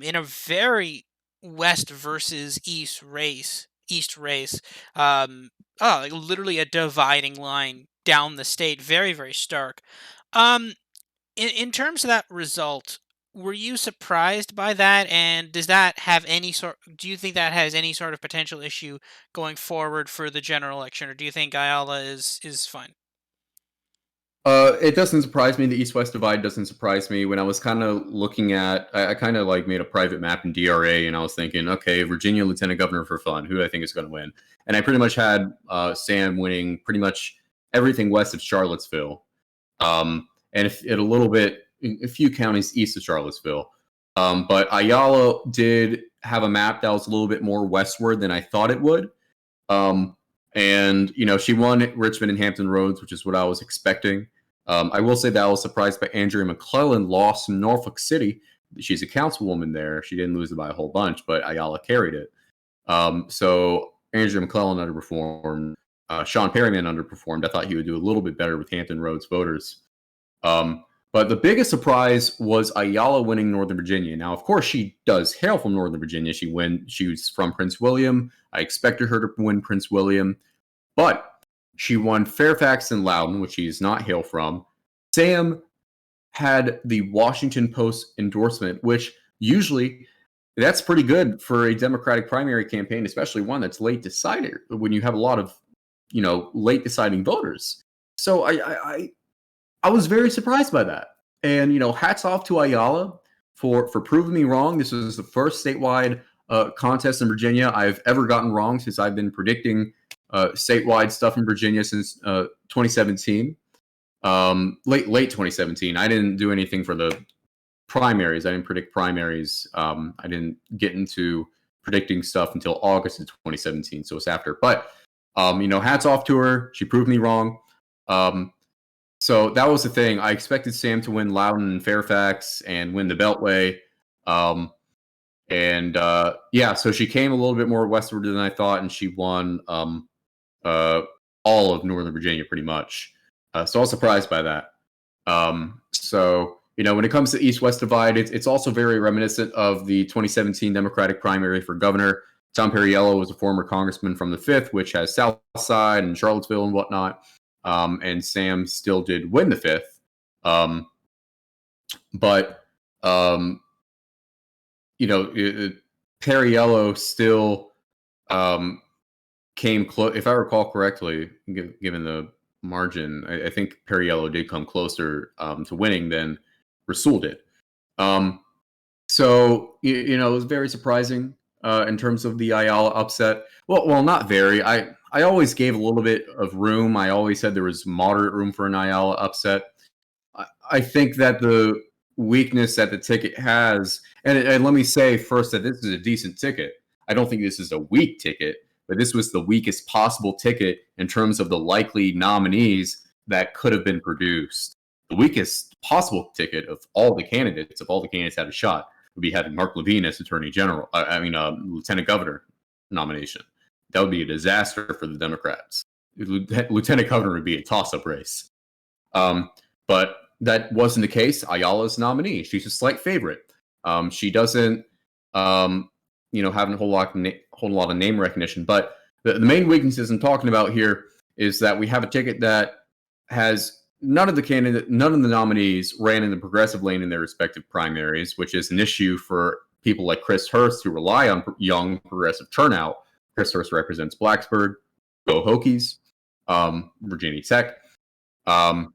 in a very West versus East race. East race, like literally a dividing line down the state, very very stark. Um, in terms of that result, were you surprised by that? And does that have any sort? Do you think that has any sort of potential issue going forward for the general election, or do you think Ayala is fine? It doesn't surprise me. The East-West divide doesn't surprise me. When I was kind of looking at, I kind of like made a private map in DRA, and I was thinking, okay, Virginia lieutenant governor for fun. Who do I think is going to win? And I pretty much had Sam winning pretty much everything west of Charlottesville, and if it a little bit, a few counties east of Charlottesville. But Ayala did have a map that was a little bit more westward than I thought it would. And she won Richmond and Hampton Roads, which is what I was expecting. I will say that I was surprised by Andrea McClellan lost from Norfolk City. She's a councilwoman there. She didn't lose it by a whole bunch, but Ayala carried it. So Andrea McClellan underperformed. Sean Perryman underperformed. I thought he would do a little bit better with Hampton Roads voters. But the biggest surprise was Ayala winning Northern Virginia. Now, of course, she does hail from Northern Virginia. She was from Prince William. I expected her to win Prince William, but she won Fairfax and Loudoun, which she does not hail from. Sam had the Washington Post endorsement, which usually that's pretty good for a Democratic primary campaign, especially one that's late decided when you have a lot of, late deciding voters. So I was very surprised by that. And, hats off to Ayala for proving me wrong. This was the first statewide contest in Virginia I've ever gotten wrong since I've been predicting statewide stuff in Virginia since 2017. Late 2017. I didn't do anything for the primaries. I didn't predict primaries. I didn't get into predicting stuff until August of 2017. So it's after. But, hats off to her. She proved me wrong. So that was the thing. I expected Sam to win Loudoun and Fairfax and win the Beltway. So she came a little bit more westward than I thought, and she won all of Northern Virginia pretty much. So I was surprised by that. When it comes to East-West divide, it's also very reminiscent of the 2017 Democratic primary for governor. Tom Perriello was a former congressman from the 5th, which has South Side and Charlottesville and whatnot. And Sam still did win the 5th. Perriello still came close. If I recall correctly, given the margin, I think Perriello did come closer to winning than Rasul did. It was very surprising in terms of the Ayala upset. Well, not very. I always gave a little bit of room. I always said there was moderate room for an Ayala upset. I think that the weakness that the ticket has, and let me say first that this is a decent ticket. I don't think this is a weak ticket, but this was the weakest possible ticket in terms of the likely nominees that could have been produced. The weakest possible ticket of all the candidates, if all the candidates had a shot, would be having Mark Levine as Attorney General. Lieutenant Governor nomination. That would be a disaster for the Democrats. Lieutenant Governor would be a toss-up race. But that wasn't the case. Ayala's nominee. She's a slight favorite. She doesn't, have a whole lot of name recognition. But the main weaknesses I'm talking about here is that we have a ticket that has none of the nominees ran in the progressive lane in their respective primaries, which is an issue for people like Chris Hurst who rely on young progressive turnout. Chris Hurst represents Blacksburg, Go Hokies, Virginia Tech. So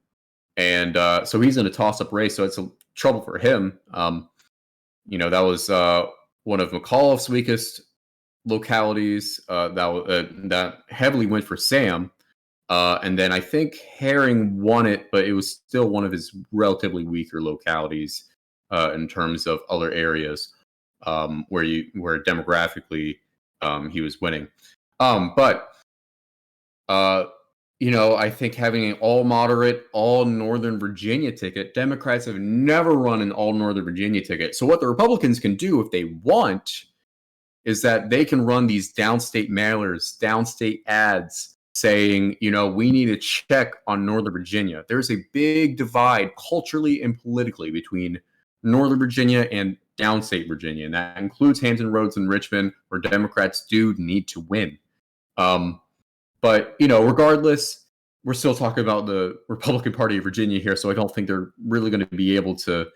he's in a toss-up race, so it's a trouble for him. That was one of McAuliffe's weakest localities that heavily went for Sam. And then I think Herring won it, but it was still one of his relatively weaker localities in terms of other areas where demographically he was winning. I think having an all moderate, all Northern Virginia ticket, Democrats have never run an all Northern Virginia ticket. So what the Republicans can do if they want is that they can run these downstate mailers, downstate ads saying, we need a check on Northern Virginia. There's a big divide culturally and politically between Northern Virginia and downstate Virginia, and that includes Hampton Roads and Richmond, where Democrats do need to win. But, regardless, we're still talking about the Republican Party of Virginia here, so I don't think they're really going to be able to,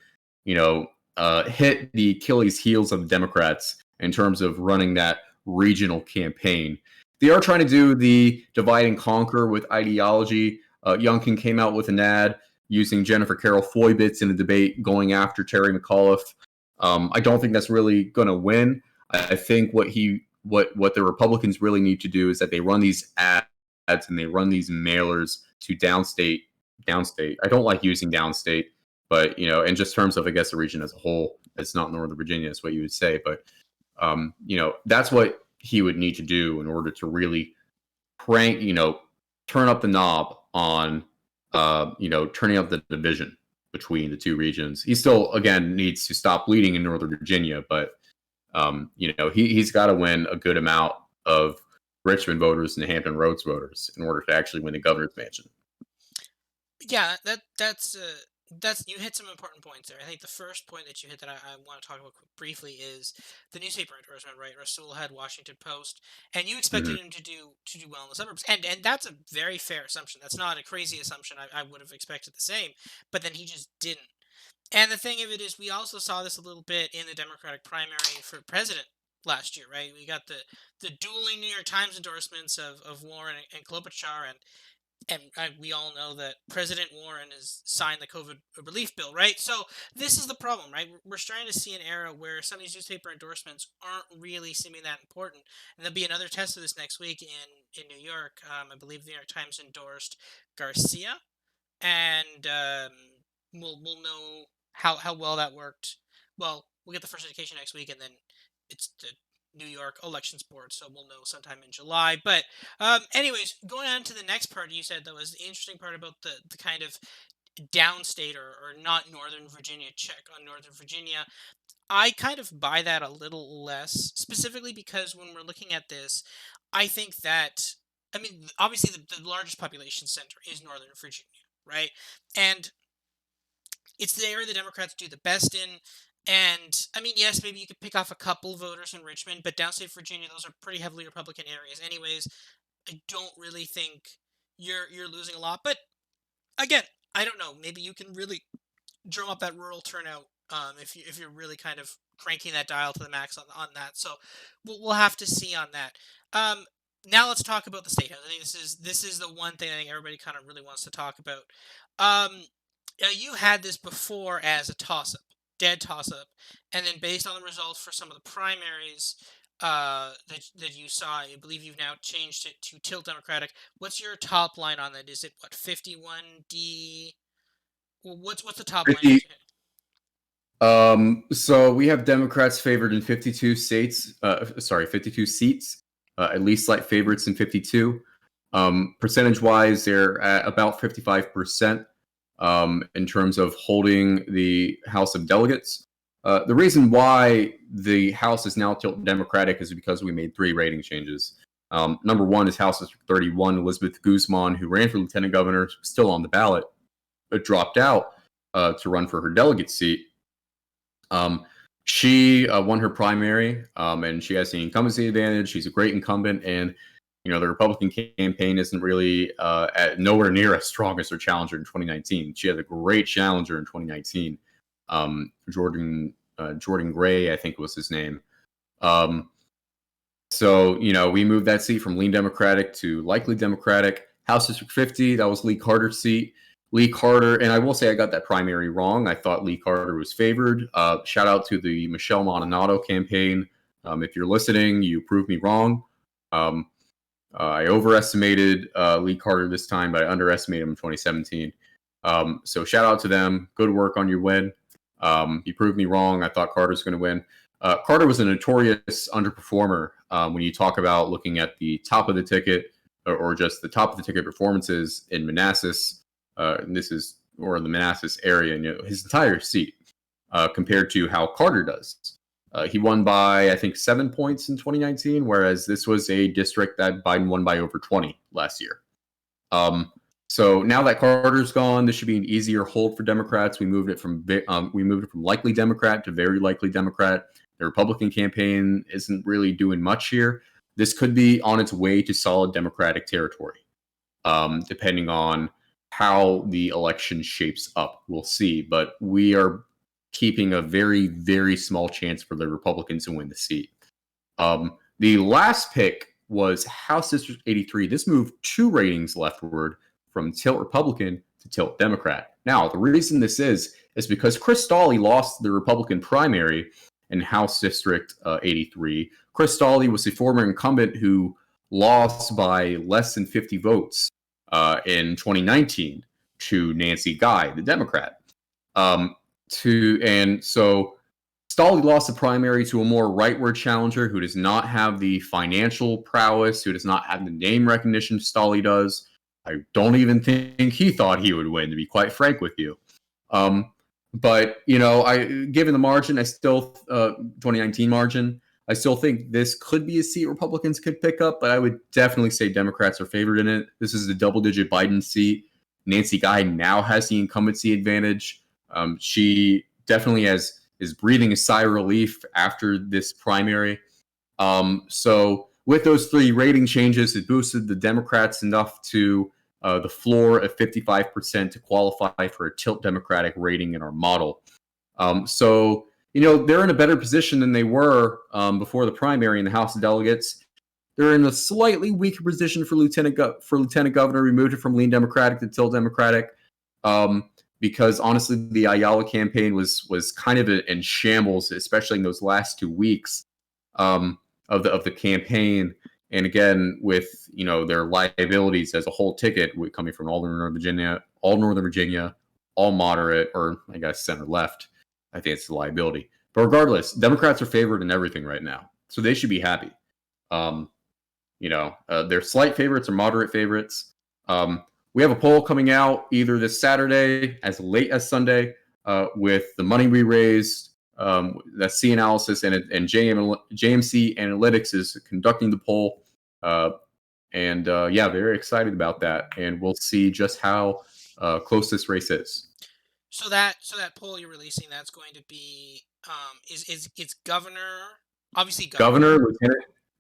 hit the Achilles heels of the Democrats in terms of running that regional campaign. They are trying to do the divide and conquer with ideology. Youngkin came out with an ad using Jennifer Carroll Foy bits in a debate going after Terry McAuliffe. I don't think that's really going to win. I think what the Republicans really need to do is that they run these ads and they run these mailers to downstate. I don't like using downstate, but in just terms of, I guess, the region as a whole, it's not Northern Virginia, is what you would say. But that's what he would need to do in order to really turn up the knob on turning up the division between the two regions. He still, again, needs to stop bleeding in Northern Virginia, but he's got to win a good amount of Richmond voters and Hampton Roads voters in order to actually win the governor's mansion. Yeah, that's you hit some important points there. I think the first point that you hit that I want to talk about briefly is the newspaper endorsement, right? Rasul had Washington Post, and you expected him to do well in the suburbs, and that's a very fair assumption. That's not a crazy assumption. I would have expected the same, but then he just didn't. And the thing of it is, we also saw this a little bit in the Democratic primary for president last year, right? We got the dueling New York Times endorsements of Warren and Klobuchar, and we all know that President Warren has signed the COVID relief bill, right? So this is the problem, right? We're starting to see an era where some of these newspaper endorsements aren't really seeming that important. And there'll be another test of this next week in New York. I believe the New York Times endorsed Garcia, and we'll know how well that worked. Well, we'll get the first indication next week, and then it's the New York Elections Board, so we'll know sometime in July. But anyways, going on to the next part you said, though, is the interesting part about the kind of downstate or not Northern Virginia check on Northern Virginia. I kind of buy that a little less, specifically because when we're looking at this, I think that, obviously the largest population center is Northern Virginia, right? And it's the area the Democrats do the best in. And, yes, maybe you could pick off a couple voters in Richmond, but downstate Virginia, those are pretty heavily Republican areas anyways. I don't really think you're losing a lot. But, again, I don't know. Maybe you can really drum up that rural turnout if you're really kind of cranking that dial to the max on that. So we'll have to see on that. Now let's talk about the Statehouse. I think this is the one thing I think everybody kind of really wants to talk about. You had this before as a toss-up. Dead toss-up, and then based on the results for some of the primaries that you saw, I believe you've now changed it to tilt Democratic. What's your top line on that? Is it 51D? Well, what's the top 50, line? So we have Democrats favored in 52 states. 52 seats. At least slight favorites in 52. Percentage-wise, they're at about 55%. In terms of holding the House of Delegates. The reason why the House is now tilted Democratic is because we made 3 rating changes. Number one is House District 31, Elizabeth Guzman, who ran for lieutenant governor, still on the ballot, but dropped out to run for her delegate seat. She won her primary, and she has the incumbency advantage. She's a great incumbent, and the Republican campaign isn't really nowhere near as strong as her challenger in 2019. She had a great challenger in 2019, Jordan Gray, I think was his name. So we moved that seat from lean Democratic to likely Democratic. House District 50, that was Lee Carter's seat. Lee Carter, and I will say I got that primary wrong. I thought Lee Carter was favored. Shout out to the Michelle Montanato campaign. If you're listening, you proved me wrong. I overestimated Lee Carter this time, but I underestimated him in 2017. So shout out to them. Good work on your win. You proved me wrong. I thought Carter's going to win. Carter was a notorious underperformer when you talk about looking at the top of the ticket or just the top of the ticket performances in Manassas. The Manassas area, and his entire seat compared to how Carter does. He won by, I think, 7 points in 2019, whereas this was a district that Biden won by over 20 last year. So now that Carter's gone, this should be an easier hold for Democrats. We moved it from likely Democrat to very likely Democrat. The Republican campaign isn't really doing much here. This could be on its way to solid Democratic territory, depending on how the election shapes up. We'll see, but we are keeping a very, very small chance for the Republicans to win the seat. The last pick was House District 83. This moved 2 ratings leftward from tilt Republican to tilt Democrat. Now, the reason this is because Chris Stolle lost the Republican primary in House District 83. Chris Stolle was a former incumbent who lost by less than 50 votes in 2019 to Nancy Guy, the Democrat. And so Stolle lost the primary to a more rightward challenger who does not have the financial prowess, who does not have the name recognition Stolle does. I don't even think he thought he would win, to be quite frank with you. But, given the margin, 2019 margin, I still think this could be a seat Republicans could pick up, but I would definitely say Democrats are favored in it. This is a double-digit Biden seat. Nancy Guy now has the incumbency advantage. She definitely is breathing a sigh of relief after this primary. So with those 3 rating changes, it boosted the Democrats enough to the floor of 55% to qualify for a tilt Democratic rating in our model. So they're in a better position than they were before the primary in the House of Delegates. They're in a slightly weaker position for Lieutenant Governor. We moved it from lean Democratic to tilt Democratic because honestly, the Ayala campaign was kind of in shambles, especially in those last 2 weeks of the campaign. And again, with their liabilities as a whole ticket coming from all Northern Virginia, all moderate, or I guess center left. I think it's the liability. But regardless, Democrats are favored in everything right now, so they should be happy. They're slight favorites or moderate favorites. We have a poll coming out either this Saturday, as late as Sunday, with the money we raised. That C Analysis and JMC Analytics is conducting the poll. Very excited about that. And we'll see just how close this race is. So that poll you're releasing, that's going to be it's governor, obviously governor,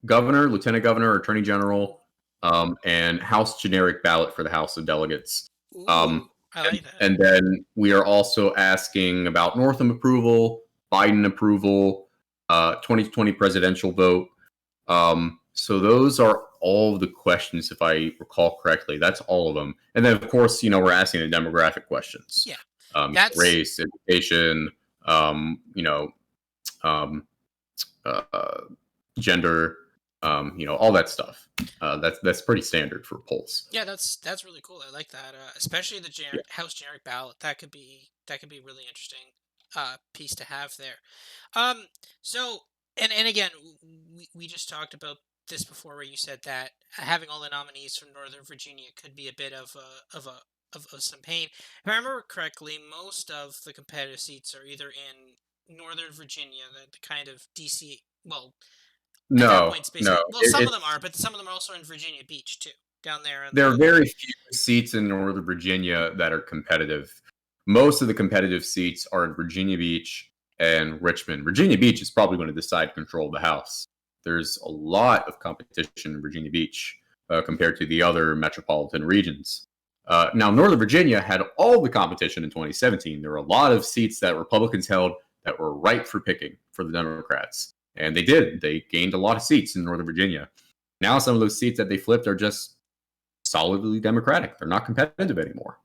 lieutenant governor, attorney general, and House generic ballot for the House of Delegates. Ooh, I like that. And then we are also asking about Northam approval, Biden approval, 2020 presidential vote. So those are all of the questions, if I recall correctly. That's all of them. And then, of course, we're asking the demographic questions. Yeah. That's race, education, gender, all that stuff. That's pretty standard for polls. Yeah, that's really cool. I like that, especially the House generic ballot. That could be really interesting piece to have there. So and again, we just talked about this before, where you said that having all the nominees from Northern Virginia could be a bit of some pain. If I remember correctly, most of the competitive seats are either in Northern Virginia, the kind of DC. Well, no. Well, some of them are, but some of them are also in Virginia Beach too, down there. There are very few seats in Northern Virginia that are competitive. Most of the competitive seats are in Virginia Beach and Richmond. Virginia Beach is probably going to decide control of the House. There's a lot of competition in Virginia Beach compared to the other metropolitan regions. Now, Northern Virginia had all the competition in 2017. There were a lot of seats that Republicans held that were ripe for picking for the Democrats. And they did. They gained a lot of seats in Northern Virginia. Now some of those seats that they flipped are just solidly Democratic. They're not competitive anymore.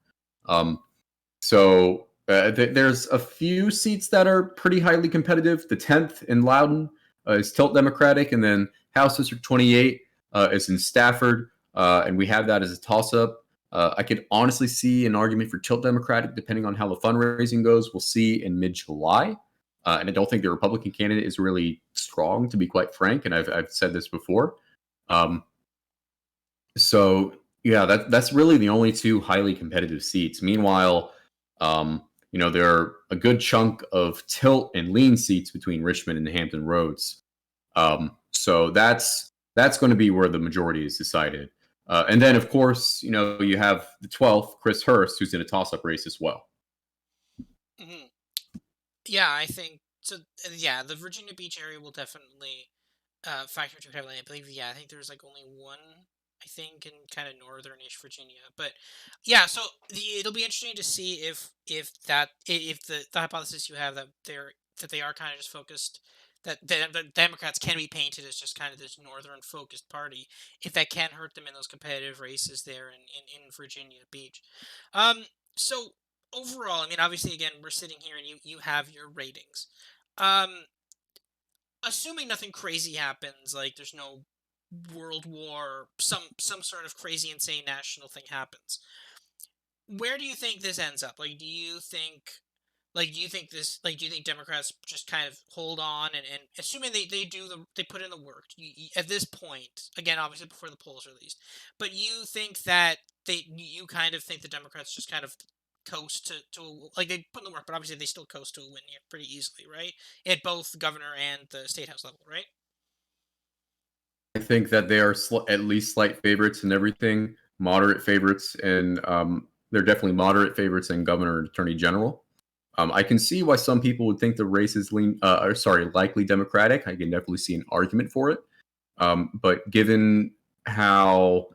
There's a few seats that are pretty highly competitive. The 10th in Loudoun is tilt Democratic, and then House District 28 is in Stafford, and we have that as a toss-up. I could honestly see an argument for tilt Democratic depending on how the fundraising goes. We'll see in mid-July. And I don't think the Republican candidate is really strong, to be quite frank, and I've said this before. That's really the only 2 highly competitive seats. Meanwhile, there are a good chunk of tilt and lean seats between Richmond and the Hampton Roads. So that's going to be where the majority is decided. And then, of course, you have the 12th, Chris Hurst, who's in a toss-up race as well. Mhm. Yeah, I think so. Yeah, the Virginia Beach area will definitely factor into it heavily. I believe, yeah, I think there's like only one, I think, in kind of northern-ish Virginia. But yeah, so it'll be interesting to see if the hypothesis you have that they are kind of just focused, that the Democrats can be painted as just kind of this northern focused party, if that can hurt them in those competitive races there in Virginia Beach. Um, so overall, I mean, obviously, again, we're sitting here and you have your ratings. Um, Assuming nothing crazy happens, like there's no world war, or some sort of crazy, insane national thing happens. Where do you think this ends up? Like, do you think do you think Democrats just kind of hold on and assuming they put in the work at this point, again, obviously before the polls are released, but you kind of think the Democrats just kind of coast like they put in the work, but obviously they still coast to a win here pretty easily, right? At both the governor and the state house level, right? I think that they are at least slight favorites in everything, moderate favorites, and they're definitely moderate favorites in governor and attorney general. I can see why some people would think the race is likely Democratic. I can definitely see an argument for it. But given how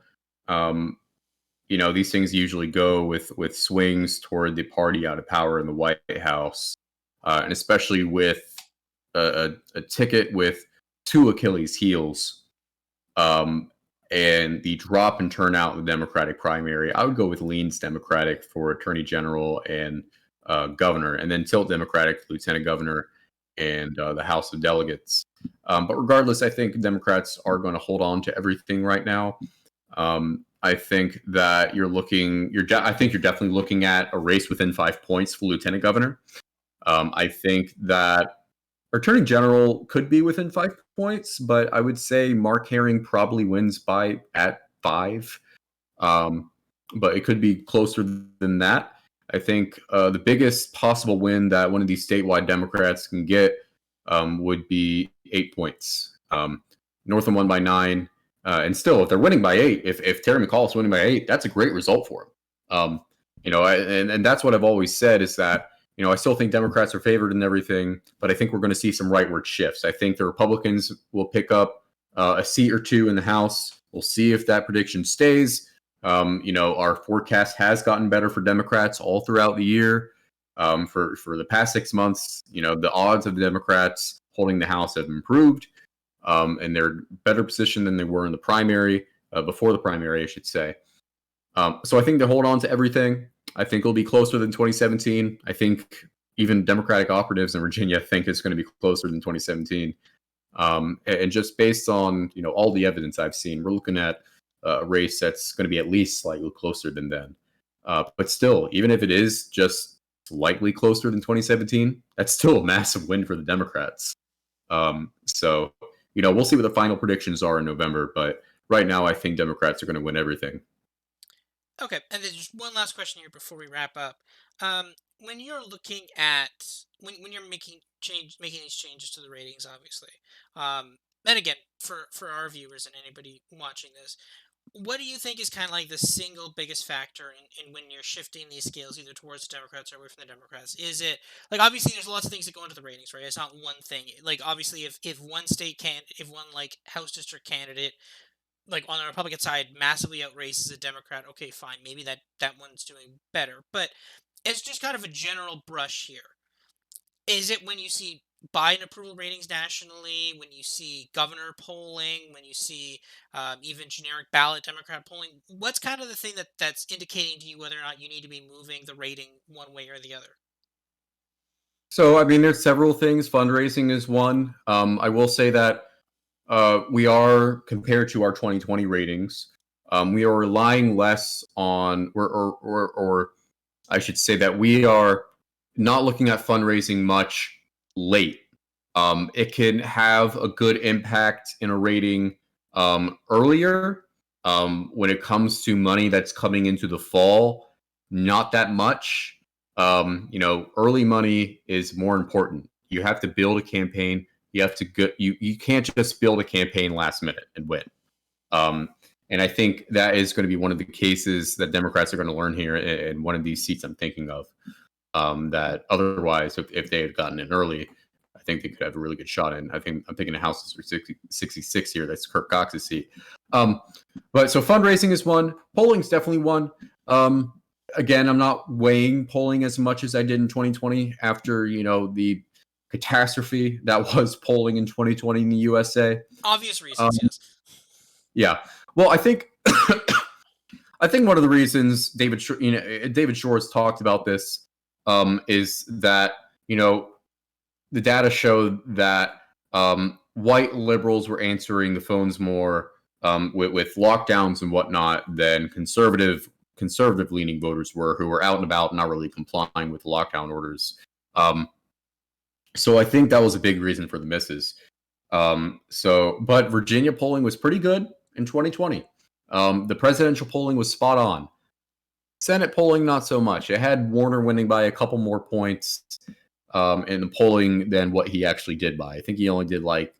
these things usually go with swings toward the party out of power in the White House, and especially with a ticket with two Achilles heels, and the drop in turnout in the Democratic primary, I would go with leans Democratic for attorney general and governor, and then tilt Democratic for lieutenant governor and the House of Delegates. But regardless, I think Democrats are going to hold on to everything right now. I think that I think you're definitely looking at a race within 5 points for lieutenant governor. I think that attorney general could be within 5 points, but I would say Mark Herring probably wins at 5. But it could be closer than that. I think the biggest possible win that one of these statewide Democrats can get would be 8 points. Northam won by 9. And still, if they're winning by 8, if Terry McAuliffe's winning by 8, that's a great result for him. And that's what I've always said is that, I still think Democrats are favored in everything, but I think we're going to see some rightward shifts. I think the Republicans will pick up a seat or two in the House. We'll see if that prediction stays. Our forecast has gotten better for Democrats all throughout the year. For the past 6 months, the odds of the Democrats holding the House have improved. And they're better positioned than they were in the primary, before the primary, I should say. So I think they hold on to everything. I think it'll be closer than 2017. I think even Democratic operatives in Virginia think it's going to be closer than 2017. And just based on all the evidence I've seen, we're looking at a race that's going to be at least slightly closer than then. But still, even if it is just slightly closer than 2017, that's still a massive win for the Democrats. So we'll see what the final predictions are in November. But right now, I think Democrats are going to win everything. Okay, and then just one last question here before we wrap up. When you're looking at when you're making these changes to the ratings, obviously, and again for our viewers and anybody watching this, what do you think is kind of like the single biggest factor in when you're shifting these scales either towards the Democrats or away from the Democrats? Is it like obviously there's lots of things that go into the ratings, right? It's not one thing. Like obviously if one like House district candidate like on the Republican side massively outraces a Democrat, okay, fine, maybe that one's doing better. But it's just kind of a general brush here. Is it when you see Biden approval ratings nationally, when you see governor polling, when you see even generic ballot Democrat polling? What's kind of the thing that's indicating to you whether or not you need to be moving the rating one way or the other? So, I mean, there's several things. Fundraising is one. I will say that we are, compared to our 2020 ratings, we are relying less on, or I should say that we are not looking at fundraising much late. It can have a good impact in a rating earlier. When it comes to money that's coming into the fall, not that much. Early money is more important. You have to build a campaign. You have to go. You can't just build a campaign last minute and win. And I think that is going to be one of the cases that Democrats are going to learn here in one of these seats I'm thinking of. That otherwise, if they had gotten in early, I think they could have a really good shot in. I'm thinking the House is 66 here. That's Kirk Cox's seat. But so fundraising is one. Polling is definitely one. Again, I'm not weighing polling as much as I did in 2020 after, the catastrophe that was polling in 2020 in the USA. Obvious reasons, yes. Yeah. Well, I think one of the reasons David Shore has talked about this is that, the data showed that white liberals were answering the phones more with lockdowns and whatnot than conservative leaning voters who were out and about, not really complying with lockdown orders. So I think that was a big reason for the misses. But Virginia polling was pretty good in 2020. The presidential polling was spot on. Senate polling, not so much. It had Warner winning by a couple more points in the polling than what he actually did by. I think he only did like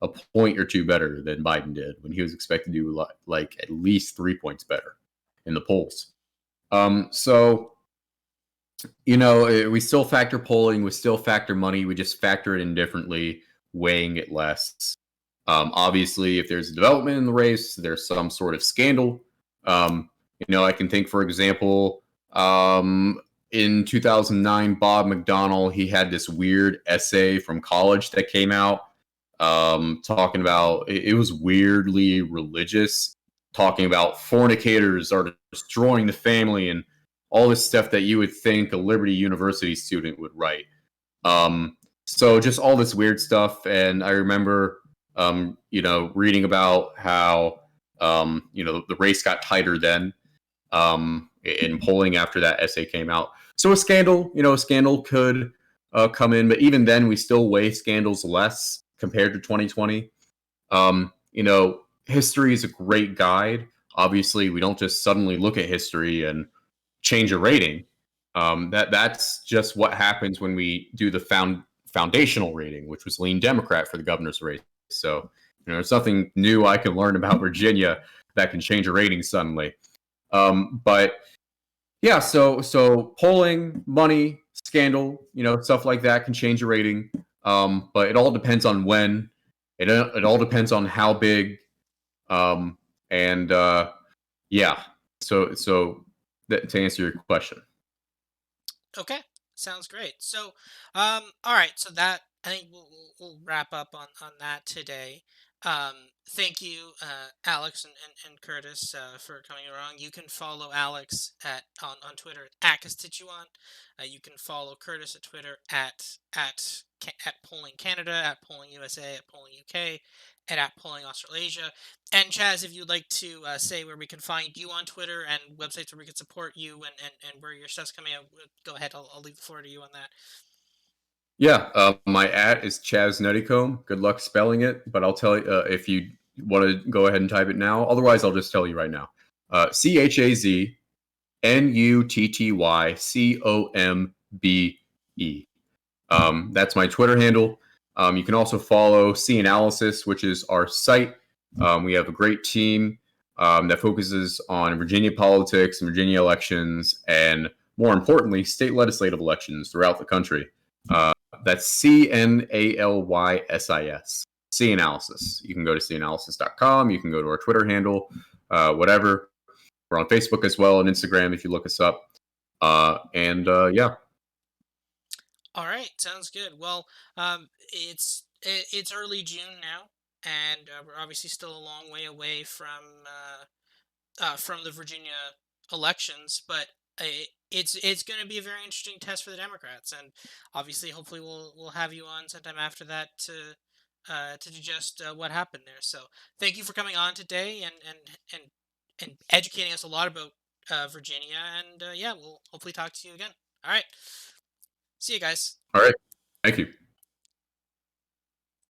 a point or two better than Biden did when he was expected to do like at least 3 points better in the polls. We still factor polling, we still factor money, we just factor it in differently, weighing it less. Obviously, if there's a development in the race, there's some sort of scandal. I can think, for example, in 2009, Bob McDonnell, he had this weird essay from college that came out talking about, it was weirdly religious, talking about fornicators are destroying the family and all this stuff that you would think a Liberty University student would write. So just all this weird stuff. And I remember, reading about how, the race got tighter then in polling after that essay came out. So a scandal could come in, but even then we still weigh scandals less compared to 2020. History is a great guide. Obviously, we don't just suddenly look at history and change a rating. That's just what happens when we do the foundational rating, which was lean Democrat for the governor's race. So, there's nothing new I can learn about Virginia that can change a rating suddenly. But yeah, so polling, money, scandal, stuff like that can change a rating. But it all depends on when. It all depends on how big. Yeah. So to answer your question. Okay, sounds great. So, all right. So that I think we'll wrap up on that today. Thank you, Alex and Curtis, for coming along. You can follow Alex on Twitter at Constituant. You can follow Curtis at Twitter at Polling Canada, at Polling USA, at Polling UK, and at Polling Australasia. And Chaz, if you'd like to say where we can find you on Twitter and websites where we can support you and where your stuff's coming out, go ahead. I'll leave the floor to you on that. Yeah, my @ is Chaz Nuttycombe. Good luck spelling it, but I'll tell you if you want to go ahead and type it now. Otherwise, I'll just tell you right now. ChazNuttycombe. That's my Twitter handle. You can also follow C Analysis, which is our site. We have a great team that focuses on Virginia politics and Virginia elections, and more importantly, state legislative elections throughout the country. That's CNALYSIS. C Analysis. You can go to canalysis.com. You can go to our Twitter handle, whatever. We're on Facebook as well and Instagram if you look us up. Yeah. All right, sounds good. Well, it's early June now, and we're obviously still a long way away from the Virginia elections, but it's going to be a very interesting test for the Democrats, and obviously, hopefully, we'll have you on sometime after that to digest what happened there. So, thank you for coming on today and educating us a lot about Virginia, and yeah, we'll hopefully talk to you again. All right, see you guys. All right. Thank you.